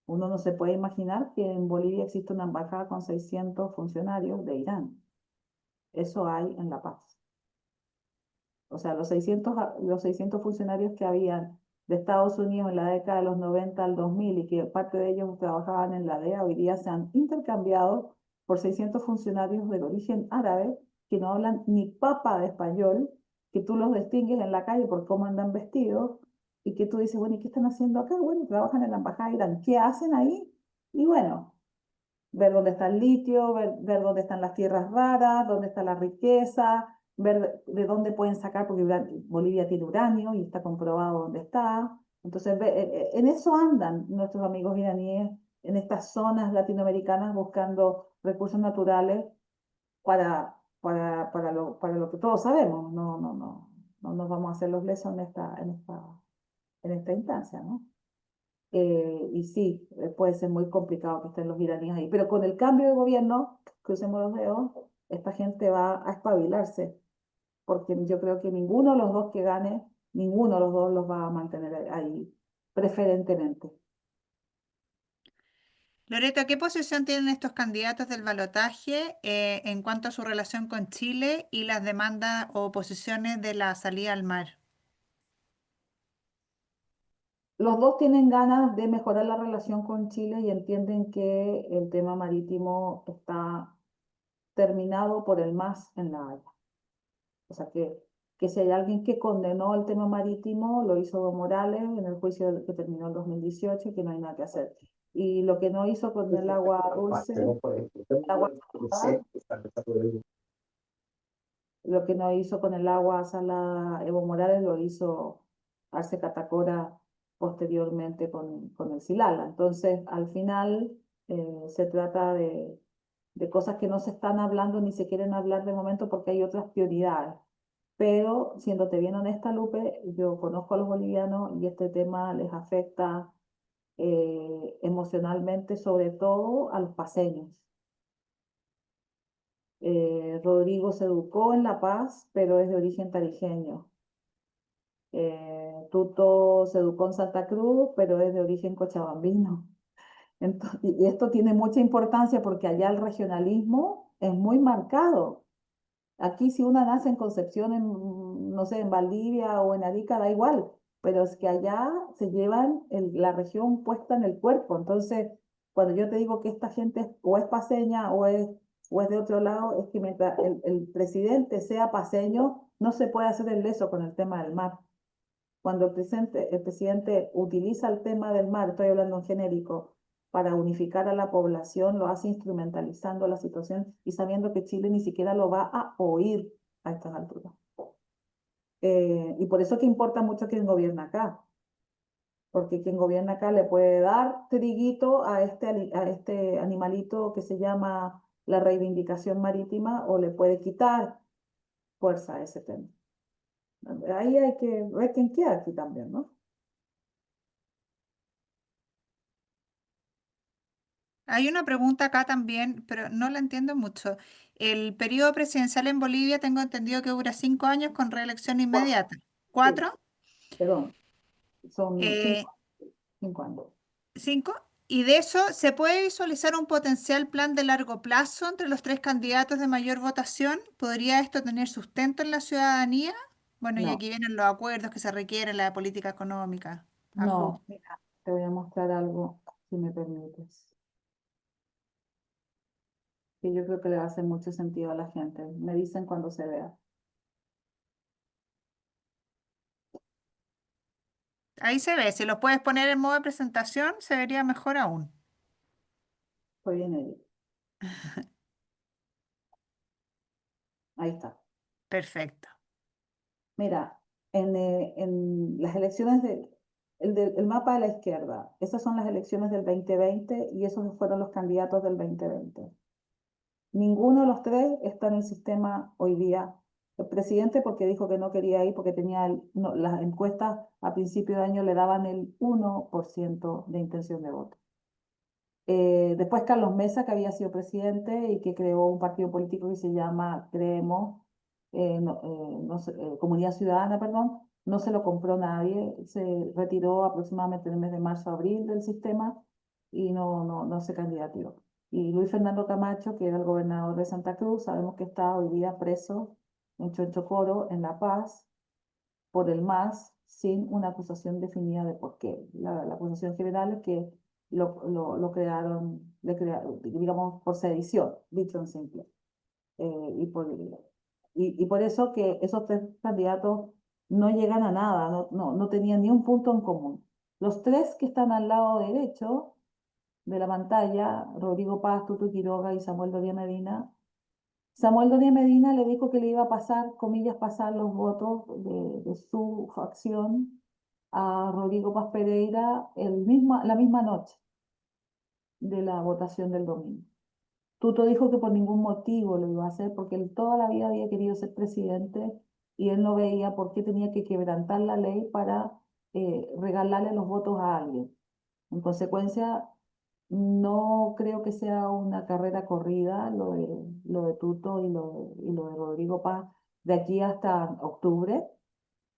Uno no se puede imaginar que en Bolivia existe una embajada con 600 funcionarios de Irán. Eso hay en La Paz. O sea, los 600 funcionarios que habían de Estados Unidos en la década de los 90 al 2000 y que parte de ellos trabajaban en la DEA, hoy día se han intercambiado por 600 funcionarios de origen árabe que no hablan ni papa de español, que tú los distingues en la calle por cómo andan vestidos y que tú dices, bueno, ¿y qué están haciendo acá? Bueno, trabajan en la embajada de Irán. ¿Qué hacen ahí? Y bueno, ver dónde está el litio, ver dónde están las tierras raras, dónde está la riqueza, ver de dónde pueden sacar, porque Bolivia tiene uranio y está comprobado dónde está. Entonces, en eso andan nuestros amigos iraníes, en estas zonas latinoamericanas buscando recursos naturales para lo que todos sabemos. No nos vamos a hacer los lesos en esta instancia, ¿no? Y sí, puede ser muy complicado que estén los iraníes ahí. Pero con el cambio de gobierno, crucemos los dedos, esta gente va a espabilarse, porque yo creo que ninguno de los dos que gane, ninguno de los dos los va a mantener ahí preferentemente. Loreto, ¿qué posición tienen estos candidatos del balotaje en cuanto a su relación con Chile y las demandas o posiciones de la salida al mar? Los dos tienen ganas de mejorar la relación con Chile y entienden que el tema marítimo está terminado por el MAS en La Haya. O sea que si hay alguien que condenó el tema marítimo, lo hizo Evo Morales en el juicio que terminó en 2018 y que no hay nada que hacer. Y lo que no hizo con el agua dulce, el agua salada, lo que no hizo con el agua salada Evo Morales, lo hizo Arce Catacora posteriormente con el Silala. Entonces, al final, se trata de cosas que no se están hablando ni se quieren hablar de momento porque hay otras prioridades. pero siéndote bien honesta, Lupe, yo conozco a los bolivianos y este tema les afecta emocionalmente, sobre todo a los paceños. Rodrigo se educó en La Paz, pero es de origen tarijeño. Tuto se educó en Santa Cruz, pero es de origen cochabambino. Entonces, y esto tiene mucha importancia porque allá el regionalismo es muy marcado. Aquí si una nace en Concepción, no sé, en Valdivia o en Arica, da igual, pero es que allá se llevan la región puesta en el cuerpo. Entonces, cuando yo te digo que esta gente o es paceña o es de otro lado, es que mientras el presidente sea paceño, no se puede hacer el leso con el tema del mar. Cuando el presidente utiliza el tema del mar, estoy hablando en genérico, para unificar a la población, lo hace instrumentalizando la situación y sabiendo que Chile ni siquiera lo va a oír a estas alturas. Y por eso que importa mucho quién gobierna acá, porque quien gobierna acá le puede dar triguito a este animalito que se llama la reivindicación marítima o le puede quitar fuerza a ese tema. Ahí hay que ver quién queda aquí también, ¿no? Hay una pregunta acá también, pero no la entiendo mucho. El periodo presidencial en Bolivia tengo entendido que dura 5 años con reelección inmediata. Sí, ¿4? perdón, son Eh, 5 años. 5. Y de eso, ¿se puede visualizar un potencial plan de largo plazo entre los tres candidatos de mayor votación? ¿Podría esto tener sustento en la ciudadanía? Bueno, y No, aquí vienen los acuerdos que se requieren, la política económica, no, ajuste. mira, te voy a mostrar algo, si me permites, que yo creo que le va a hacer mucho sentido a la gente. Me dicen cuando se vea. Ahí se ve, si lo puedes poner en modo de presentación, se vería mejor aún. Pues bien, ello. Ahí está. Perfecto. Mira, en las elecciones el mapa de la izquierda, esas son las elecciones del 2020 y esos fueron los candidatos del 2020. Ninguno de los tres está en el sistema hoy día. El presidente porque dijo que no quería ir porque tenía las encuestas a principio de año le daban el 1% de intención de voto. Después Carlos Mesa, que había sido presidente y que creó un partido político que se llama Creemos, Comunidad Ciudadana, perdón, no se lo compró nadie, se retiró aproximadamente en el mes de marzo-abril del sistema y no se candidató. Y Luis Fernando Camacho, que era el gobernador de Santa Cruz, sabemos que está hoy día preso en Chonchocoro, en La Paz, por el MAS, sin una acusación definida de por qué. La acusación general es que lo crearon, digamos, por sedición, dicho en simple. Y por eso que esos tres candidatos no llegan a nada, no tenían ni un punto en común. Los tres que están al lado derecho de la pantalla, Rodrigo Paz, Tuto Quiroga y Samuel Doria Medina, Samuel Doria Medina le dijo que le iba a pasar, comillas, pasar los votos de su facción a Rodrigo Paz Pereira la misma noche de la votación del domingo. Tuto dijo que por ningún motivo lo iba a hacer porque él toda la vida había querido ser presidente y él no veía por qué tenía que quebrantar la ley para regalarle los votos a alguien. En consecuencia, no creo que sea una carrera corrida lo de Tuto y lo de Rodrigo Paz de aquí hasta octubre,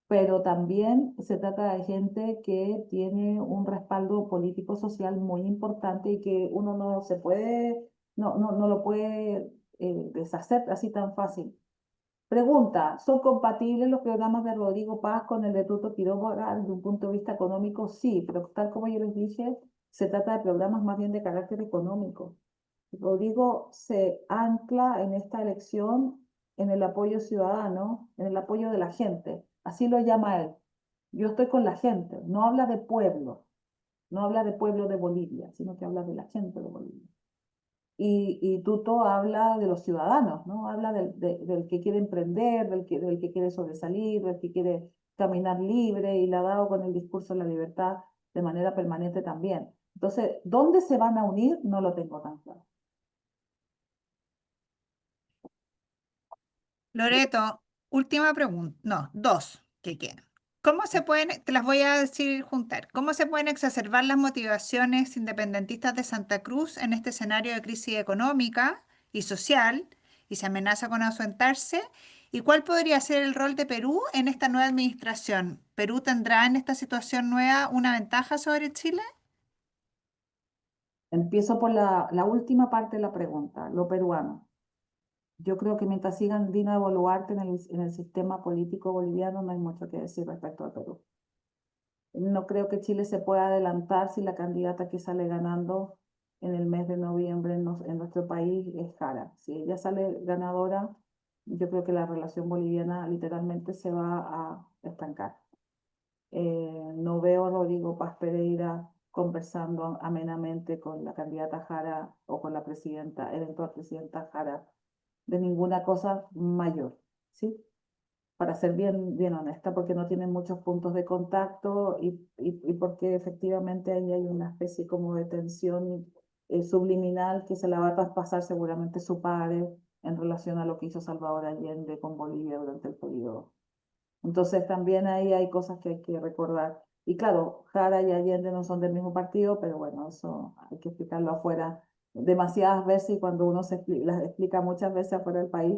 pero también se trata de gente que tiene un respaldo político-social muy importante y que uno no lo puede deshacer así tan fácil. Pregunta, ¿son compatibles los programas de Rodrigo Paz con el de Tuto Quiroga desde un punto de vista económico? Sí, pero tal como yo les dije, se trata de programas más bien de carácter económico. Rodrigo se ancla en esta elección en el apoyo ciudadano, en el apoyo de la gente. Así lo llama él. Yo estoy con la gente. No habla de pueblo, no habla de pueblo de Bolivia, sino que habla de la gente de Bolivia. Y Tuto habla de los ciudadanos, ¿no? Habla del que quiere emprender, del que quiere sobresalir, del que quiere caminar libre y la ha dado con el discurso de la libertad de manera permanente también. Entonces, ¿dónde se van a unir? No lo tengo tan claro. Loreto, última pregunta, no, dos que quedan. ¿Cómo se pueden, te las voy a decir juntar, cómo se pueden exacerbar las motivaciones independentistas de Santa Cruz en este escenario de crisis económica y social y se amenaza con ausentarse? ¿Y cuál podría ser el rol de Perú en esta nueva administración? ¿Perú tendrá en esta situación nueva una ventaja sobre Chile? Empiezo por la última parte de la pregunta, lo peruano. Yo creo que mientras sigan Dina Boluarte en el sistema político boliviano, no hay mucho que decir respecto a Perú. No creo que Chile se pueda adelantar si la candidata que sale ganando en el mes de noviembre en nuestro país es Jara. Si ella sale ganadora, yo creo que la relación boliviana literalmente se va a estancar. No veo a Rodrigo Paz Pereira conversando amenamente con la candidata Jara o con la presidenta, eventual presidenta Jara, de ninguna cosa mayor, ¿sí? Para ser bien honesta, porque no tienen muchos puntos de contacto y porque efectivamente ahí hay una especie como de tensión subliminal que se la va a traspasar seguramente su padre en relación a lo que hizo Salvador Allende con Bolivia durante el periodo. Entonces también ahí hay cosas que hay que recordar. Y claro, Jara y Allende no son del mismo partido, pero bueno, eso hay que explicarlo afuera demasiadas veces y cuando uno las explica muchas veces afuera del país,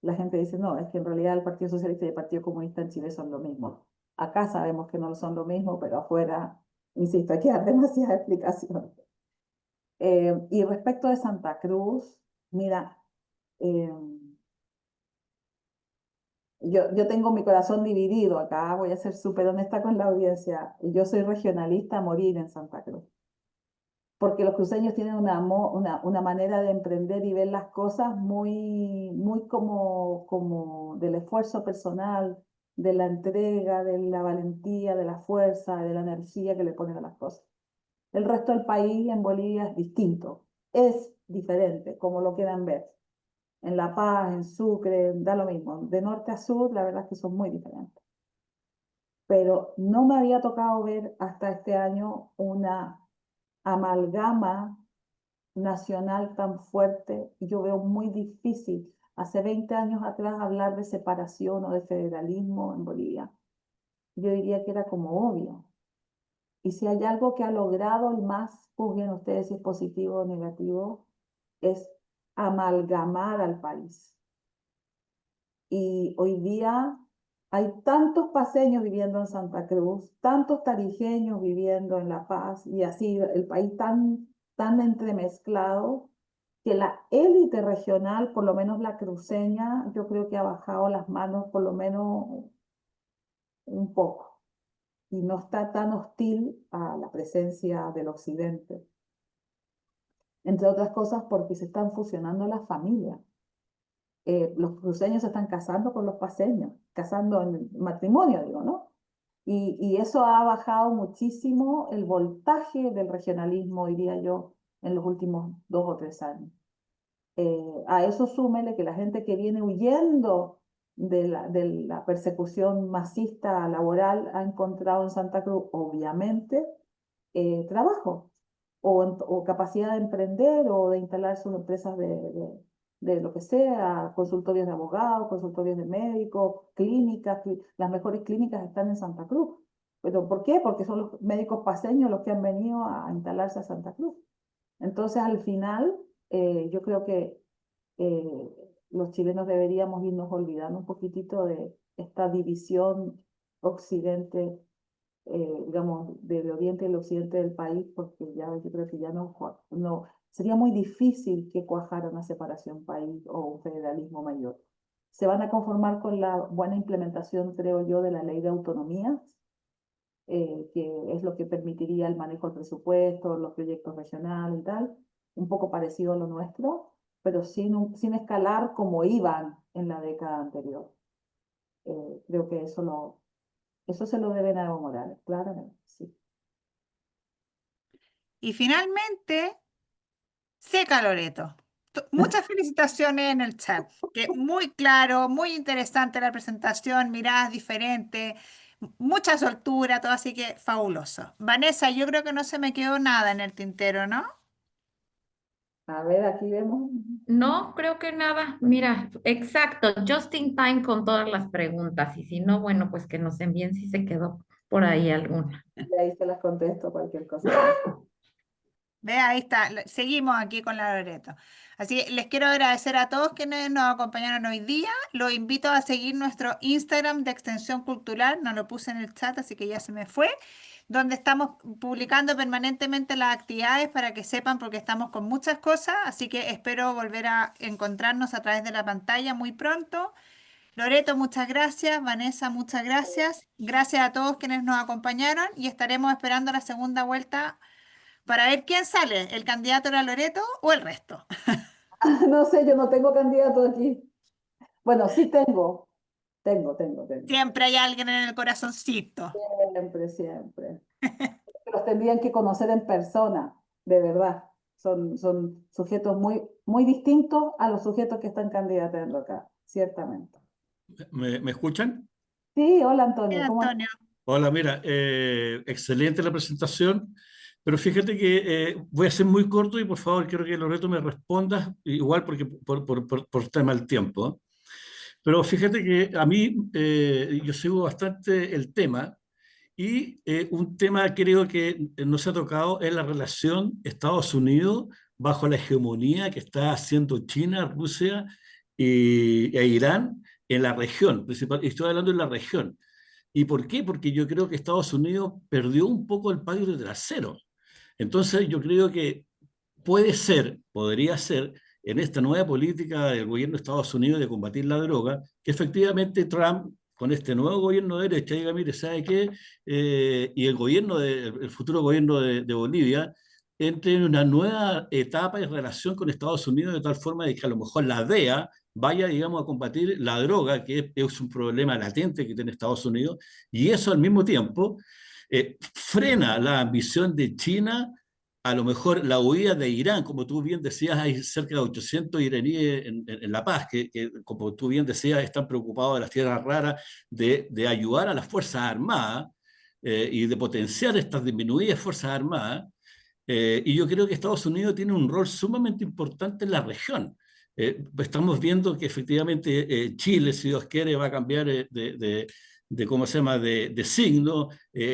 la gente dice, no, es que en realidad el Partido Socialista y el Partido Comunista en Chile son lo mismo. Acá sabemos que no son lo mismo, pero afuera, insisto, hay que dar demasiada explicación. Y respecto de Santa Cruz, mira, eh, yo tengo mi corazón dividido acá, voy a ser súper honesta con la audiencia. Yo soy regionalista a morir en Santa Cruz, porque los cruceños tienen una manera de emprender y ver las cosas muy como del esfuerzo personal, de la entrega, de la valentía, de la fuerza, de la energía que le ponen a las cosas. El resto del país en Bolivia es distinto, es diferente, como lo quieran ver. En La Paz, en Sucre, da lo mismo. De norte a sur, la verdad es que son muy diferentes. Pero no me había tocado ver hasta este año una amalgama nacional tan fuerte y yo veo muy difícil. Hace 20 años atrás hablar de separación o de federalismo en Bolivia, yo diría que era como obvio. Y si hay algo que ha logrado el MAS, juzguen ustedes si es positivo o negativo, es amalgamar al país. Y hoy día hay tantos paseños viviendo en Santa Cruz, tantos tarijeños viviendo en La Paz y así el país tan entremezclado que la élite regional, por lo menos la cruceña, yo creo que ha bajado las manos por lo menos un poco y no está tan hostil a la presencia del occidente. Entre otras cosas porque se están fusionando las familias. Los cruceños se están casando con los paseños, casando en matrimonio, digo, ¿no? Y eso ha bajado muchísimo el voltaje del regionalismo, diría yo, en los últimos 2 o 3 años. A eso súmele que la gente que viene huyendo de la persecución masista laboral ha encontrado en Santa Cruz, obviamente, trabajo o capacidad de emprender o de instalar sus empresas de lo que sea, consultorios de abogados, consultorios de médicos, clínicas, las mejores clínicas están en Santa Cruz. ¿Pero por qué? Porque son los médicos paseños los que han venido a instalarse a Santa Cruz. Entonces, al final, yo creo que los chilenos deberíamos irnos olvidando un poquitito de esta división occidente, digamos, del oriente y el occidente del país, porque ya yo creo que ya no sería muy difícil que cuajara una separación país o un federalismo mayor. Se van a conformar con la buena implementación, creo yo, de la ley de autonomía, que es lo que permitiría el manejo del presupuesto, los proyectos regionales y tal, un poco parecido a lo nuestro, pero sin escalar como iban en la década anterior. Creo que eso se lo deben a Evo Morales, claramente, sí. Y finalmente, Seca Loreto. Muchas felicitaciones en el chat, que muy claro, muy interesante la presentación, miradas diferentes, mucha soltura, todo así que fabuloso. Vanessa, yo creo que no se me quedó nada en el tintero, ¿no? A ver, aquí vemos. No, creo que nada. Mira, exacto, just in time con todas las preguntas. Y si no, bueno, pues que nos envíen si se quedó por ahí alguna. Y ahí se las contesto cualquier cosa. Ve, ahí está. Seguimos aquí con la Loreto. Así que les quiero agradecer a todos quienes nos acompañaron hoy día. Los invito a seguir nuestro Instagram de Extensión Cultural. No lo puse en el chat, así que ya se me fue. Donde estamos publicando permanentemente las actividades para que sepan, porque estamos con muchas cosas. Así que espero volver a encontrarnos a través de la pantalla muy pronto. Loreto, muchas gracias. Vanessa, muchas gracias. Gracias a todos quienes nos acompañaron y estaremos esperando la segunda vuelta para ver quién sale, el candidato era Loreto o el resto. No sé, yo no tengo candidato aquí. Bueno, sí tengo. Siempre hay alguien en el corazoncito. Siempre, siempre. Los tendrían que conocer en persona, de verdad. Son sujetos muy distintos a los sujetos que están candidatando acá, ciertamente. ¿Me escuchan? Sí, hola Bien, Antonio, ¿cómo estás? Antonio. Hola, mira, excelente la presentación, pero fíjate que voy a ser muy corto y por favor quiero que Loreto me respondas, igual porque por tema del tiempo. Pero fíjate que a mí yo sigo bastante el tema y un tema creo que no se ha tocado es la relación Estados Unidos bajo la hegemonía que está haciendo China, Rusia e Irán en la región, principal, y estoy hablando de la región. ¿Y por qué? Porque yo creo que Estados Unidos perdió un poco el patio trasero. Entonces yo creo que puede ser, podría ser, en esta nueva política del gobierno de Estados Unidos de combatir la droga, que efectivamente Trump, con este nuevo gobierno de derecha, diga, mire, ¿sabe qué? Y el futuro gobierno de Bolivia entre en una nueva etapa de relación con Estados Unidos de tal forma de que a lo mejor la DEA vaya, digamos, a combatir la droga, que es un problema latente que tiene Estados Unidos, y eso al mismo tiempo frena la ambición de China, a lo mejor la huida de Irán, como tú bien decías, hay cerca de 800 iraníes en La Paz, que, como tú bien decías, están preocupados de las tierras raras, de ayudar a las Fuerzas Armadas y de potenciar estas disminuidas Fuerzas Armadas. Y yo creo que Estados Unidos tiene un rol sumamente importante en la región. Estamos viendo que efectivamente Chile, si Dios quiere, va a cambiar ¿cómo se llama?, de signo,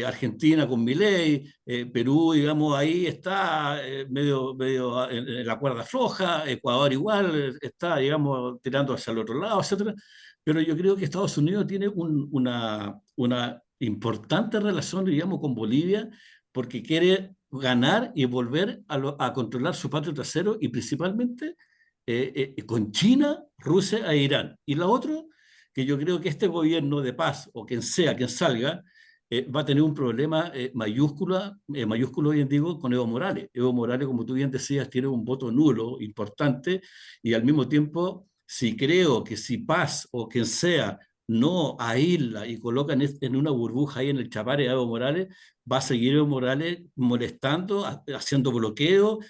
Argentina con Milei, Perú, digamos, ahí está medio en la cuerda floja, Ecuador igual está, digamos, tirando hacia el otro lado, etcétera. Pero yo creo que Estados Unidos tiene una importante relación, digamos, con Bolivia, porque quiere ganar y volver a controlar su patio trasero y principalmente con China, Rusia e Irán. Y la otra, que yo creo que este gobierno de paz, o quien sea, quien salga, va a tener un problema mayúsculo hoy en día con Evo Morales. Evo Morales, como tú bien decías, tiene un voto nulo importante y al mismo tiempo, si creo que si Paz o quien sea no aísla y coloca en una burbuja ahí en el Chapare a Evo Morales, va a seguir Evo Morales molestando, haciendo bloqueo,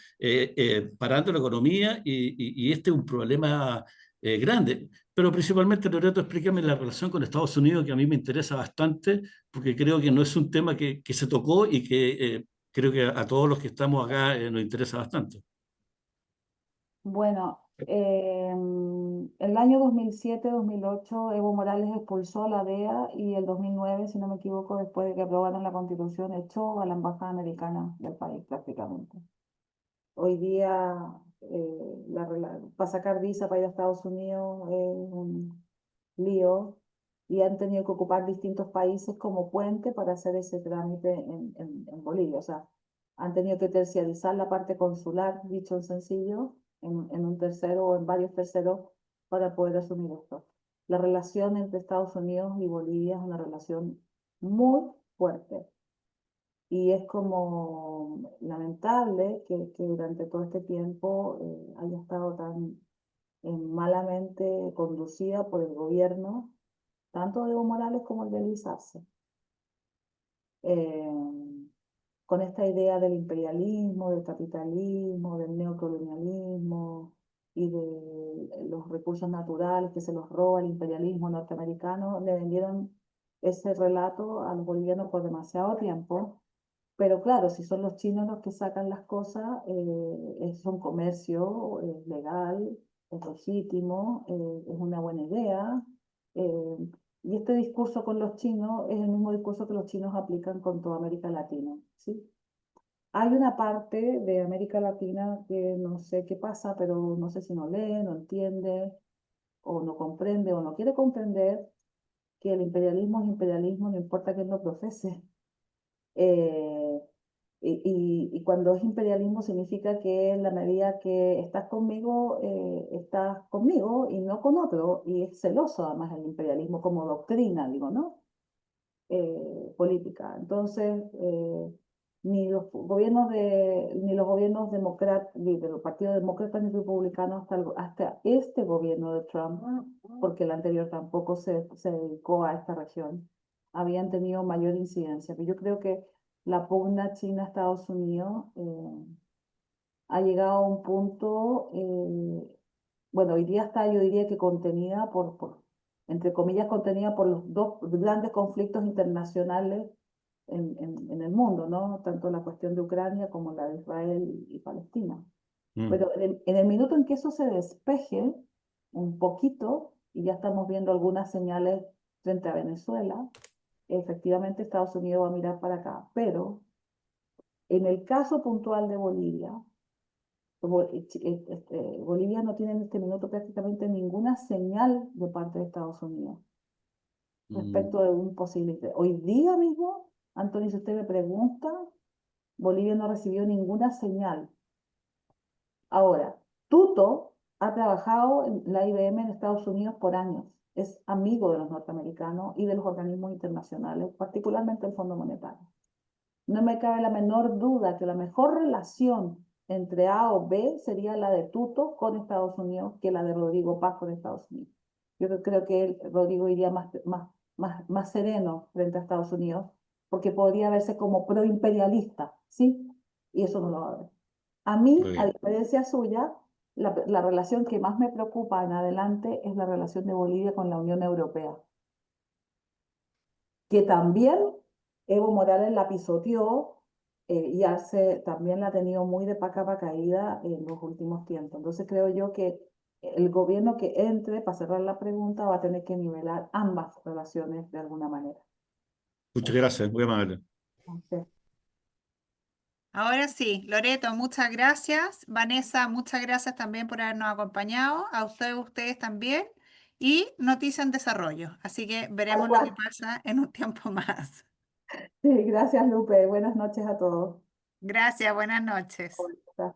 parando la economía y este es un problema grande. Pero principalmente, Loreto, explícame la relación con Estados Unidos, que a mí me interesa bastante, porque creo que no es un tema que se tocó y que creo que a todos los que estamos acá nos interesa bastante. Bueno, el año 2007-2008 Evo Morales expulsó a la DEA y el 2009, si no me equivoco, después de que aprobaron la Constitución, echó a la embajada americana del país prácticamente. Hoy día, para sacar visa para ir a Estados Unidos es un lío y han tenido que ocupar distintos países como puente para hacer ese trámite en Bolivia. O sea, han tenido que terciarizar la parte consular, dicho en sencillo, en un tercero o en varios terceros para poder asumir esto. La relación entre Estados Unidos y Bolivia es una relación muy fuerte. Y es como lamentable que durante todo este tiempo haya estado tan malamente conducida por el gobierno, tanto de Evo Morales como el de Luis Arce. Con esta idea del imperialismo, del capitalismo, del neocolonialismo y de los recursos naturales que se los roba el imperialismo norteamericano, le vendieron ese relato a los bolivianos por demasiado tiempo Pero claro, si son los chinos los que sacan las cosas, es un comercio, es legal, es legítimo, es una buena idea. eh, y este discurso con los chinos es el mismo discurso que los chinos aplican con toda América Latina, ¿sí? Hay una parte de América Latina que no sé qué pasa, pero no sé si no lee, no entiende, o no comprende, o no quiere comprender que el imperialismo es imperialismo, no importa quién lo profese. Eh, y cuando es imperialismo significa que en la medida que estás conmigo y no con otro, y es celoso además el imperialismo como doctrina, digo, ¿no? Política. Entonces, ni los gobiernos demócratas, ni de los partidos demócratas ni republicanos hasta este gobierno de Trump, porque el anterior tampoco se dedicó a esta región, habían tenido mayor incidencia. Pero yo creo que la pugna China-Estados Unidos ha llegado a un punto, bueno, hoy día está, yo diría que contenida entre comillas, contenida por los dos grandes conflictos internacionales en el mundo, ¿no? Tanto la cuestión de Ucrania como la de Israel y Palestina. Pero en el minuto en que eso se despeje un poquito, y ya estamos viendo algunas señales frente a Venezuela, efectivamente Estados Unidos va a mirar para acá. Pero en el caso puntual de Bolivia, Bolivia no tiene en este minuto prácticamente ninguna señal de parte de Estados Unidos respecto de un posible interés. Hoy día mismo, Antonio, si usted me pregunta, Bolivia no recibió ninguna señal. Ahora, Tuto ha trabajado en la IBM en Estados Unidos por años. Es amigo de los norteamericanos y de los organismos internacionales, particularmente el Fondo Monetario. No me cabe la menor duda que la mejor relación entre A o B sería la de Tuto con Estados Unidos que la de Rodrigo Paz con Estados Unidos. Yo creo que Rodrigo iría más sereno frente a Estados Unidos porque podría verse como proimperialista, ¿sí? Y eso no lo va a ver. A mí, a diferencia suya, la relación que más me preocupa en adelante es la relación de Bolivia con la Unión Europea, que también Evo Morales la pisoteó y también la ha tenido muy de para caída en los últimos tiempos. Entonces creo yo que el gobierno que entre, para cerrar la pregunta, va a tener que nivelar ambas relaciones de alguna manera. Muchas gracias, muy amable. Entonces, Ahora sí, Loreto, muchas gracias. Vanessa, muchas gracias también por habernos acompañado. A ustedes también. Y noticia en desarrollo. Así que veremos lo que pasa en un tiempo más. sí, gracias, Lupe. Buenas noches a todos. Gracias, buenas noches. Hola.